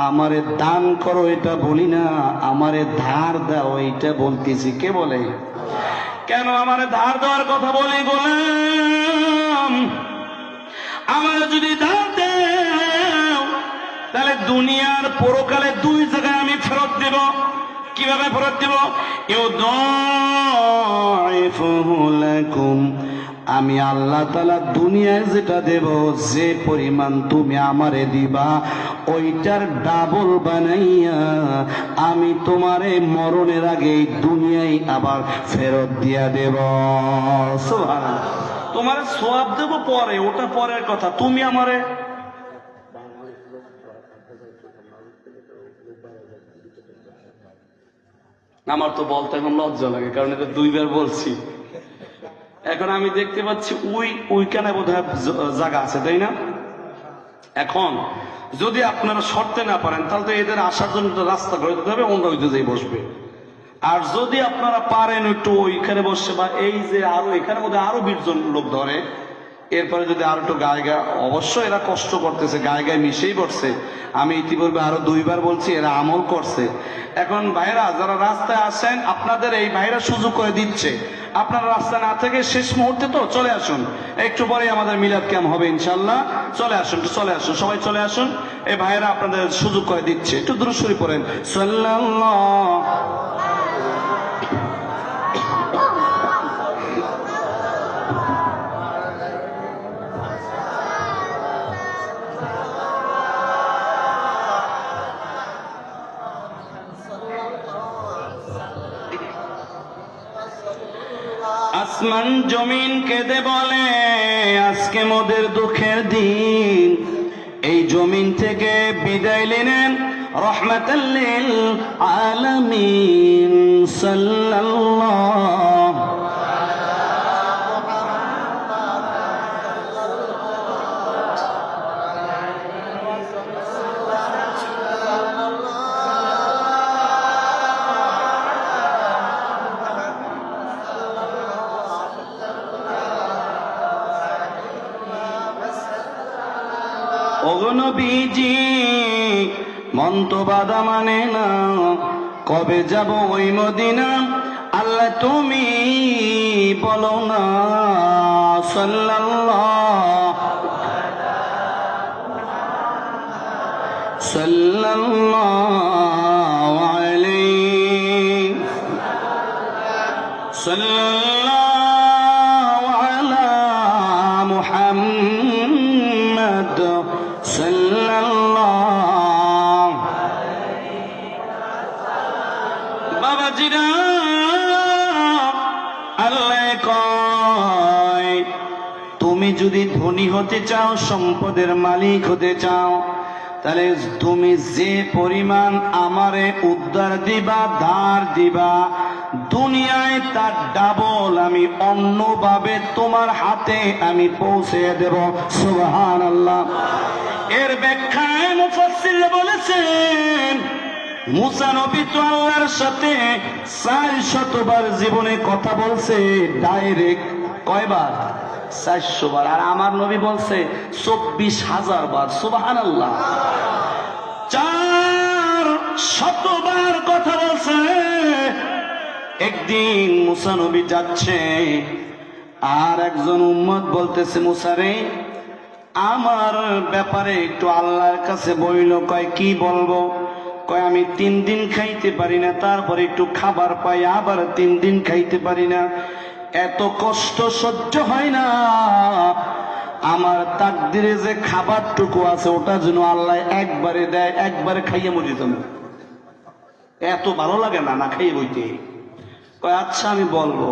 [SPEAKER 2] আমারে দান করো এটা বলি না, আমারে ধার দাও এইটা বলতেছি। কে বলে? কেন আমারে ধার দেওয়ার কথা বলি? গোলাম আমার যদি ধার দাও, তাহলে দুনিয়ার পরকালে 2 জায়গায় আমি ফেরত দেব। কিভাবে ফেরত দেব? ইউদাইফুহু লাকুম, আমি আল্লাহ তাআলা দুনিয়ায় যেটা দেব, যে পরিমাণ তুমি আমারে দিবা, ওইটার ডাবল বানাইয়া আমি তোমারে মরণের আগে দুনিয়ায় আবার ফেরত দিয়া দেব। সুবহানাল্লাহ। তোমারে সওয়াব দেব পরে, ওটা পরের কথা, তুমি আমারে। আমার তো বলতে এখন লজ্জা লাগে, কারণ এটা 2 বার বলছি। এখন আমি দেখতে পাচ্ছি ওইখানে বোধহয় জায়গা আছে, তাই না? এখন যদি আপনারা সরতে না পারেন, তাহলে তো এদের আসার জন্য রাস্তা করে দিতে হবে, ওরা ওইতে যেয়ে বসবে। আর যদি আপনারা পারেন একটু ওইখানে বসে, বা এই যে আরো এখানে মধ্যে আরো 20 জন লোক ধরে, এরপরে যদি আর একটু গায়ে গায়ে, অবশ্য এরা কষ্ট করতেছে, গায়ে গায়ে মিশেই পড়ছে। আমি ইতিপূর্বে আরো 2 বার বলছি, এরা আমল করছে। এখন ভাইরা যারা রাস্তায় আসেন, আপনাদের এই ভাইরা সুযোগ করে দিচ্ছে, আপনারা রাস্তায় না থেকে শেষ মুহূর্তে তো চলে আসুন, একটু পরে আমাদের মিলাদ ক্যাম্প হবে ইনশাল্লাহ। চলে আসুন, চলে আসুন, সবাই চলে আসুন। এই ভাইরা আপনাদের সুযোগ করে দিচ্ছে, একটু দুরূদ শরীফ পড়েন সাল্লাল্লাহু। আসমান জমিন কেঁদে বলে আজকে মোদের দুঃখের দিন। এই জমিন থেকে বিদায় নিলেন রহমাতাল লিল আলামিন সাল্লাল্লাহু। ওগো নবীজি, মন তো বাধা মানে না, কবে যাব ওই মদিনা, আল্লাহ তুমি বলো না। সাল্লাল্লাহু সাল্লাল্লাহু আলাইহি সাল্লাল্লাহু আলা মুহাম্মদ সাল্লাল্লাহু। বাবাজিরা, আল্লাহ কয় তুমি যদি ধনী হতে চাও, সম্পদের মালিক হতে চাও, তাহলে তুমি যে পরিমাণ আমারে উদ্ধার দিবা, ধার দিবা, দুনিয়ায় তার ডাবল আমি অন্যভাবে তোমার হাতে আমি পৌঁছে দেব। সুবহানাল্লাহ। এর ব্যাখ্যায় মুফাসসির বলেছেন, মুসা নবী তো আল্লাহর সাথে 400 বার জীবনে কথা বলছে, ডাইরেক্ট কয়বার? 400 বার। আর আমার নবী বলছে 24,000 বার। সুবহানাল্লাহ। 400 বার কথা বলছে। একদিন মুসা নবী যাচ্ছে, আর একজন উম্মত বলতেছে, মুসা রে, আমার ব্যাপারে একটু আল্লাহর কাছে বইল। কয় কি বলবো? কয় আমি 3 দিন খাইতে পারি না, তারপরে একটু খাবার পাই, আবার 3 দিন খাইতে পারি না, এত কষ্ট সহ্য হয় না। আমার তাকদিরে যে খাবারটুকু আছে ওটা যেন আল্লাহ একবারে দেয়, একবারে খাইয়ে মরে যাবো, এত ভালো লাগে না না খাইয়ে বইতে। কয় আচ্ছা আমি বলবো।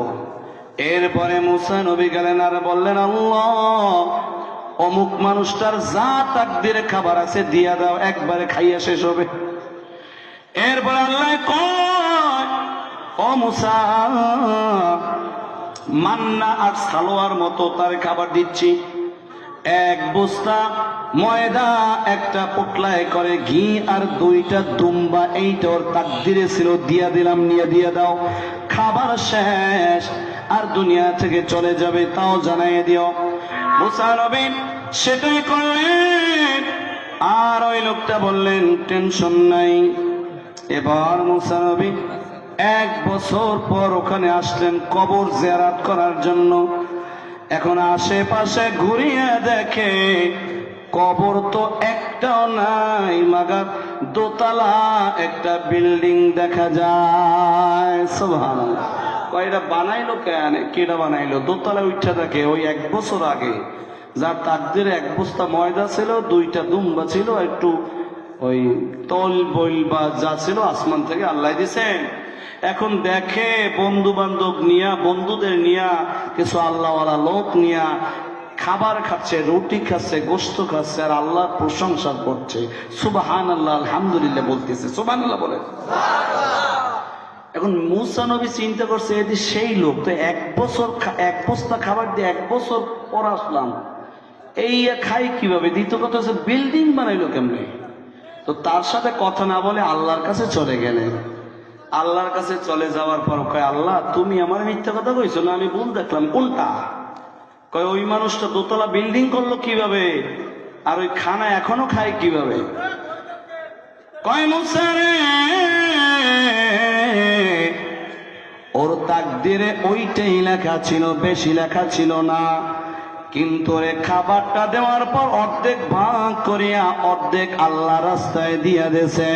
[SPEAKER 2] এরপরে মুসা নবী গেলেন আর বললেন, আল্লাহ, অমুক মানুষটার যা তাকদিরে খাবার আছে দিয়া দাও, একবারে খাইয়া শেষ হবে। এরপরে আল্লাহ কয়, ও মুসা, মান্না আর সালোয়ার মতো তার খাবার দিচ্ছি। 1 বস্তা ময়দা, একটা পোটলায় করে ঘি, আর 2টা দুম্বা, এইটা ওর তাকদিরে ছিল, দিয়া দিলাম, নিয়ে দিয়ে দাও। খাবার শেষ, আর দুনিয়া থেকে চলে যাবে, তাও জানাই দিও। মুসা নবী সেটাই করলেন। আর ওই লোকটা বললেন, টেনশন নাই। এবার মুসা নবী 1 বছর পর ওখানে আসলেন কবর জিয়ারত করার জন্য। এখন আশেপাশে ঘুরিয়ে দেখে কবর তো একটাও নাই, মাগার দোতলা একটা বিল্ডিং দেখা যায়। সুবহানাল্লাহ। কয়টা বানাইলো কেন? কেডা বানাইলো? দোতলা উঠা দেখে ওই 1 বছর আগে যার তাকদিরে 1 বস্তা ময়দা ছিল, 2টা দুম্বা ছিল, একটু ওই তল বইল বা যা ছিল আসমান থেকে আল্লাহ দিছেন। এখন দেখে বন্ধু বান্ধব নিয়া, বন্ধুদের নিয়া, কিছু আল্লাহওয়ালা লোক নিয়া খাবার খাচ্ছে, রুটি খাচ্ছে, গোশত খাচ্ছে, আর আল্লাহ প্রশংসা করছে, সুবহানাল্লাহ, আলহামদুলিল্লাহ বলতেছে। সুবহানাল্লাহ বলে। এখন মুসা নবী চিন্তা করছে, এদি সেই লোক তো 1 বছর 1 বস্তা খাবার দিয়ে 1 বছর পর আসলাম, এই খাই কিভাবে? দ্বিতীয় কথা হচ্ছে বিল্ডিং বানাইলো কেমনে? তো তার সাথে কথা না বলে আল্লাহর কাছে চলে গেলেন। আল্লাহর কাছে চলে যাওয়ার পর কয়, আল্লাহ, তুমি আমার মিথ্যা কথা কইছো না? আমি ভুল দেখলাম, কোনটা? কয় ওই মানুষটা দোতলা বিল্ডিং করলো কিভাবে, আর ওই খানা এখনো খায় কিভাবে? কয় মুসা রে, ওর তাকদিরে ওইটাই লেখা ছিল, বেশি লেখা ছিল না। কিন্তু রে খাবারটা দেওয়ার পর অর্ধেক ভাগ করিয়া অর্ধেক আল্লাহ রাস্তায় দিয়া দিয়েছে,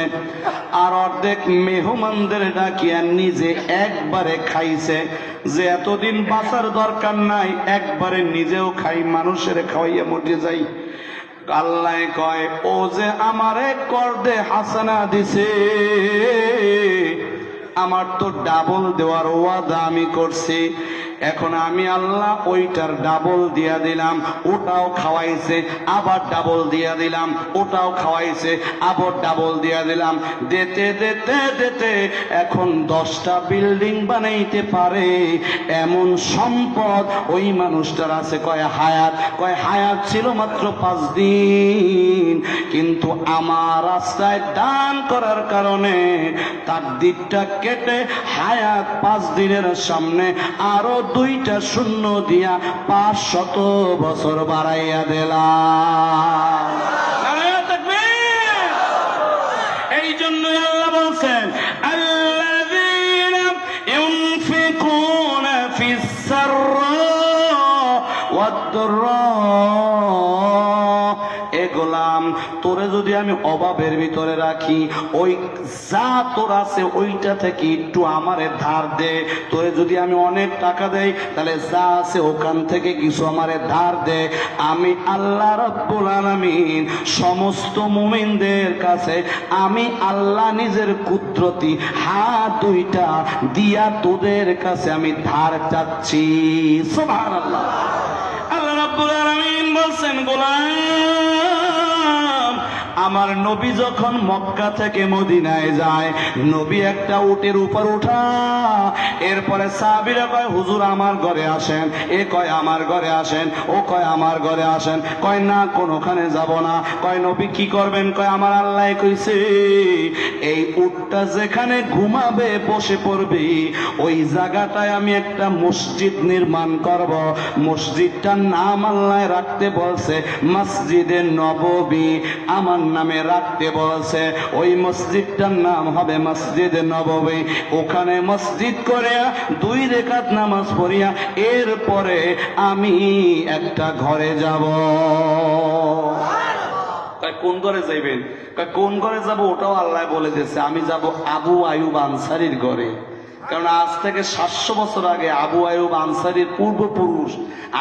[SPEAKER 2] আর অর্ধেক মেহমানদের ডাকিয়া নিজে একবারে খাইছে। যে এতদিন বাঁচার দরকার নাই, একবারে নিজেও খাই, মানুষের খাওয়াইয়া মরে যাই। আল্লাহ কয় ও যে আমারে করদে হাসানা দিছে, আমার তো ডাবল দেওয়ার ওয়াদা আমি করছি। এখন আমি আল্লাহ ওইটার ডাবল দিয়া দিলাম, ওটাও খাওয়াইছে, আবার ডাবল দিয়া দিলাম, ওটাও খাওয়াইছে, আবার ডাবল দিয়া দিলাম। দিতে দিতে দিতে এখন 10টা বিল্ডিং বানাইতে পারে এমন সম্পদ ওই মানুষটার আছে। কয় হায়াত, কয় হায়াত ছিল মাত্র 5 দিন, কিন্তু আমার রাস্তায় দান করার কারণে তাকদীরটা কেটে হায়াত 5 দিনের সামনে আরো 2টা শূন্য দিয়া 500 বছর বাড়াইয়া দিলাম। এই জন্য আল্লাহ বলছেন আল্লাযীনা ইউনফিকুনা ফিস সাররা ওয়াদ দাররা। এ গোলাম, তোরে যদি আমি অভাবের ভিতরে রাখি, ওই যা তোর আছে ওইটা থেকে একটু আমারে ধার দে। তোরে যদি আমি অনেক টাকা দেই, তাহলে যা আছে ওখান থেকে কিছু আমারে ধার দে। আমি আল্লাহ রাব্বুল আলামিন সমস্ত মুমিনদের কাছে আমি আল্লাহ নিজের কুদরতি হাত 2টা দিয়া তোদের কাছে আমি ধার চাচ্ছি। সুবহানাল্লাহ। আল্লাহ রাব্বুল আলামিন বলছেন গোলাম, আমার নবী যখন মক্কা থেকে মদিনায় যায়, নবী একটা উটের উপর উঠা, এরপরে সাহাবীরা কয় হুজুর আমার ঘরে আসেন, এ কয় আমার ঘরে আসেন, ও কয় আমার ঘরে আসেন। কয় না, কোনোখানে যাব না। কয় নবী কি করবেন? কয় আমার আল্লাহ কইছে এই উটটা যেখানে ঘুমাবে, বসে পড়বে, ওই জায়গাটায় আমি একটা মসজিদ নির্মাণ করব। মসজিদটার নাম আল্লাহ রাখতে বলছে মসজিদে নববী, আমার নামে রাখতে বলছে। ওই মসজিদটার নাম হবে মসজিদে নববী। ওখানে মসজিদ করে 2 রাকাত নামাজ পড়িয়া এরপরে আমি একটা ঘরে যাব। কোন ঘরে যাইবেন? কোন ঘরে যাব ওটাও আল্লাহ বলে দিয়েছে, আমি যাব আবু আয়ুব আনসারীর ঘরে। কারণ আজ থেকে 700 বছর আগে আবু আয়ুব আনসারীর পূর্বপুরুষ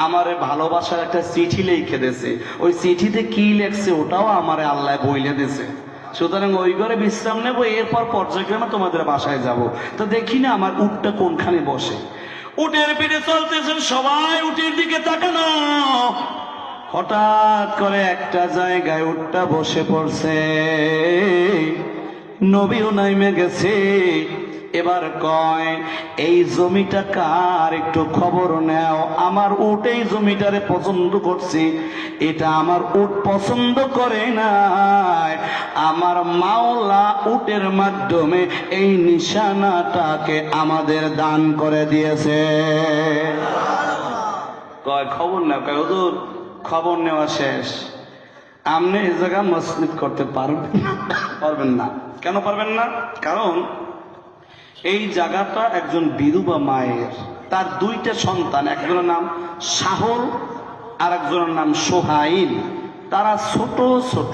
[SPEAKER 2] আমারে ভালোবাসার একটা চিঠি লিখে দিয়েছে। ওই চিঠিতে কি লেখছে ওটাও আমারে আল্লাহ বইলে দিয়েছে। সুতরাং ওই ঘরে বিশ্রাম নেব, এরপর পর্যায়ক্রমে তোমাদের বাসায় যাব। তো দেখি না আমার উটটা কোনখানে বসে। উটের পিঠে চলতেছেন সবাই, উটের দিকে তাকানো। হঠাৎ করে একটা জায়গায় উটটা বসে পড়ছে, নবীও নাইমে গেছে। এবার কয় এই জমিটা কার, একটু খবর নেও। আমার উট এই জমিটারে পছন্দ করছি, এটা আমার উট পছন্দ করে নাই। আমার মাওলা উটের মাধ্যমে এই নিশানাটাকে আমাদের দান করে দিয়েছে। কয় খবর নেও। কয় হুজুর খবর নেওয়া শেষ, আপনি এই জায়গা মসজিদ করতে পারবেন না। কেন পারবেন না? কারণ এই জায়গাটা একজন বিধবা মায়ের, তার 2টা সন্তান, একজনের নাম শাহল আর একজনের নাম সোহাইল। তারা ছোট ছোট।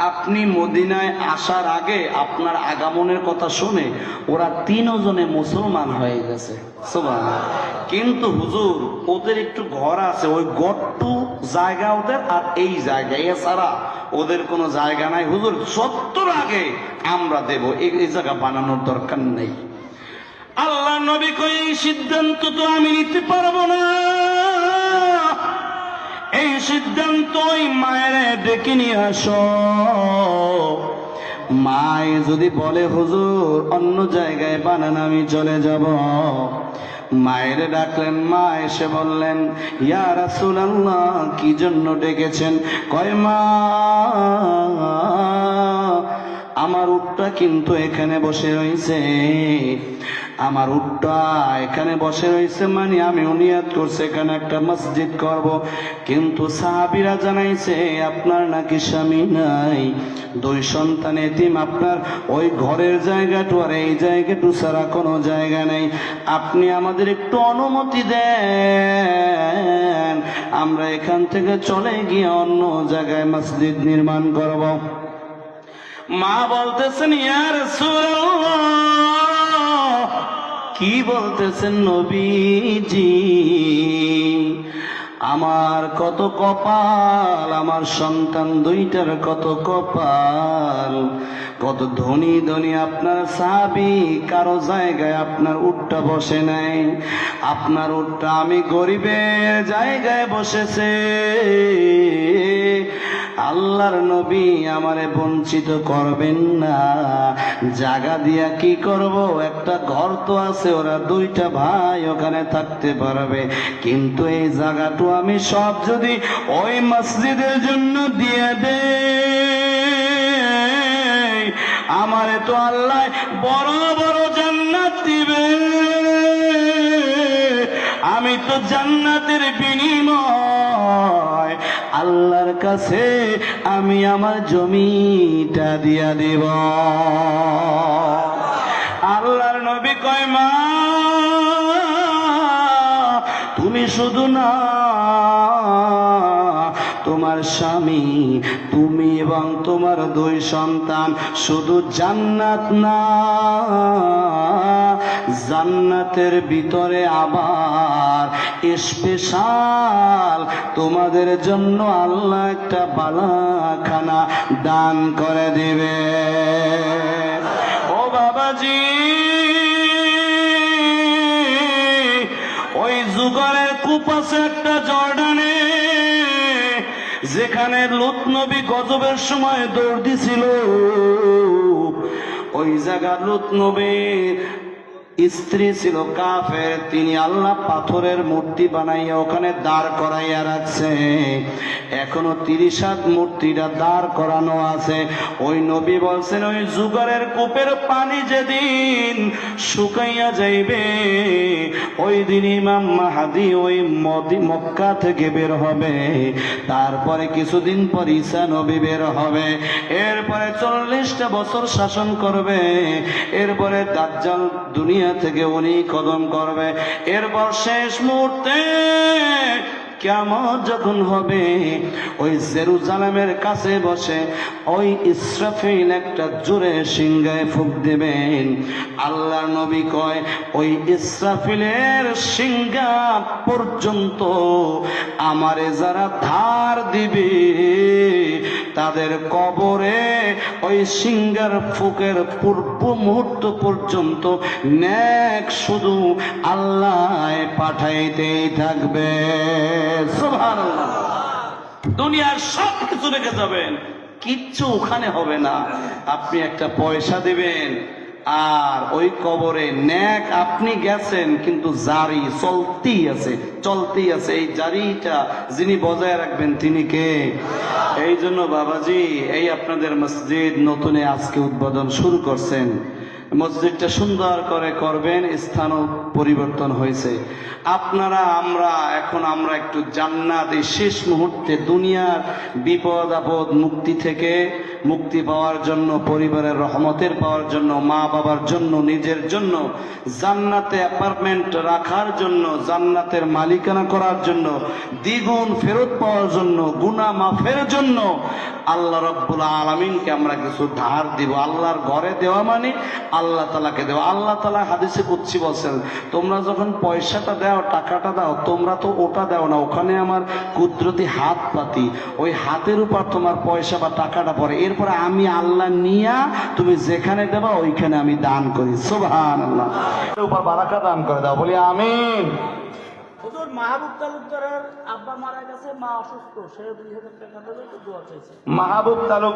[SPEAKER 2] আপনি মদিনায় আসার আগে আপনার আগমনের কথা শুনে ওরা 3 জনে মুসলমান হয়ে গেছে। সুবহানাল্লাহ। কিন্তু হুজুর ওদের একটু ঘর আছে, ওই গট্টু জায়গা ওদের, আর এই জায়গা, এছাড়া ওদের কোনো জায়গা নাই। হুজুর 70 আগে আমরা দেব, এই জায়গা বানানোর দরকার নেই। আল্লাহ নবী কই এই সিদ্ধান্ত তো আমি নিতে পারবো না। এই সিদ্ধান্ত ওই মায়ের ডেকে নিয়ে আসো। মায় যদি বলে হুজুর অন্য জায়গায় বানান, আমি চলে যাব। মায়ের ডাকলেন, মা এসে বললেন ইয়া রাসূলুল্লাহ, কি জন্য ডেকেছেন? কয় মা আমার উটটা কিন্তু এখানে বসে রয়েছে, আমার উটটা এখানে বসে রয়েছে, মানে আমি নিয়ত করছে এখানে একটা মসজিদ করব, কিন্তু সাহাবীরা জানাইছে আপনার নাকি স্বামী নাই, 2 সন্তান এতিম, আপনার ওই ঘরের জায়গাটু আর এই জায়গাটু ছাড়া কোনো জায়গা নেই, আপনি আমাদের একটু অনুমতি দেন, আমরা এখান থেকে চলে গিয়ে অন্য জায়গায় মসজিদ নির্মাণ করব। মা বলতেছেন ইয়া রাসূলুল্লাহ, কি বলতেছেন নবীজি, আমার কত কপাল, আমার সন্তান 2টার কত কপাল, কত ধনী ধনী আপনার সাহাবী, কারো জায়গায় আপনার উটটা বসে নাই, আপনার উটটা আমি গরিবের জায়গায় বসেছে। আল্লাহর নবী আমারে বঞ্চিত করবেন না, জায়গা দিয়া কি করব, একটা ঘর তো আছে, ওরা 2টা ভাই ওখানে থাকতে পারবে, কিন্তু এই জায়গাটু আমি সব যদি ওই মসজিদের জন্য দিয়ে দেই, আমারে তো আল্লাহ বড় বড় জান্নাত দিবে, আমি তো জান্নাতের বিনিময় আল্লাহর কাছে আমি আমার জমিটা দিয়া দেব। আল্লাহর নবী কয় মা, তুমি শুধু না, তোমার স্বামী, তুমি এবং তোমার 2 সন্তান শুধু জান্নাত না, জান্নাতের ভিতরে আবার স্পেশাল তোমাদের জন্য আল্লাহ একটা বালাখানা দান করে দিবে। ও বাবাজি, ওই যুগরের কূপ আছে একটা জর্ডানে, যেখানে লূত নবী গজবের সময় দৌড় দিছিল, ওই জায়গা লূত নবীর স্ত্রী ছিল কাফের, তিনি আল্লাহ পাথরের মূর্তি বানাইয়া ওখানে দাঁড় করাইয়া রাখছে, এখনো 30 হাত মূর্তিটা দাঁড় করানো আছে। ওই নবী বলছেন ওই যুগরের কূপের পানি যেদিন শুকাইয়া যাইবে, ওই দিন ইমাম মাহদী ওই মক্কা থেকে বের হবে, তারপরে কিছুদিন পর ঈসা নবী বের হবে, এরপরে 40টা বছর শাসন করবে, এরপরে দাজ্জাল দুনিয়া থেকে উনি কদম করবে, এরপর শেষ মুহূর্তে কিয়ামত যখন হবে, ওই জেরুজালেমের কাছে বসে ওই ইসরাফিল একটা জোরে সিংহায় ফুঁক দেবেন। আল্লাহর নবী কয় ওই ইসরাফিলের সিংহা পর্যন্ত আমারে যারা ধার দিবে, তাদের কবরে ওই সিংহার ফুকের পূর্ব মুহূর্ত পর্যন্ত নেক শুধু আল্লাহ পাঠাইতেই থাকবে। সুবহানাল্লাহ। দুনিয়ার সব কিছু রেখে যাবেন, কিচ্ছু ওখানে হবে না, আপনি একটা পয়সা দিবেন, আর ওই কবরে নেক আপনি গেছেন কিন্তু জারি চলতেই আছে, এই জারিটা যিনি বজায় রাখবেন তিনি কে? এই জন্য বাবাজি, এই আপনাদের মসজিদ নতুনে আজকে উদ্বোধন শুরু করছেন, মসজিদটা সুন্দর করে করবেন, স্থানও পরিবর্তন হয়েছে, আপনারা আমরা একটু জান্নাত এই শেষ মুহূর্তে দুনিয়ার বিপদ আপদ মুক্তি পাওয়ার জন্য, পরিবারের রহমতের পাওয়ার জন্য, মা বাবার জন্য, নিজের জন্য, জান্নাতে অ্যাপার্টমেন্ট রাখার জন্য, জান্নাতের মালিকানা করার জন্য, দ্বিগুণ ফেরত পাওয়ার জন্য, গুনাহ মাফের জন্য আল্লাহ রাব্বুল আলামিনকে আমরা কিছু ধার দিব। আল্লাহর ঘরে দেওয়া মানে আল্লাহ তাআলাকে দেওয়া। আল্লাহ তাআলা হাদিসে কুদসি বলেন, তোমরা যখন পয়সাটা দাও, টাকাটা দাও, তোমরা তো ওটা দাও না, ওখানে আমার কুদরতি হাত পাতি, ওই হাতের উপর তোমার পয়সা বা টাকাটা পড়ে, এরপরে আমি আল্লাহ নিয়া তুমি যেখানে দেবা ওইখানে আমি দান করি। সুবহানাল্লাহ। উপর বারাকা দান করে দাও, বলি আমিন।
[SPEAKER 3] হুজুর, মাহবুব তালুকদারের আব্বা মারা গেছে, মা অসুস্থ, সে 2000 টাকা দেবে, তো দোয়া চাইছে।
[SPEAKER 2] মাহবুব তালুক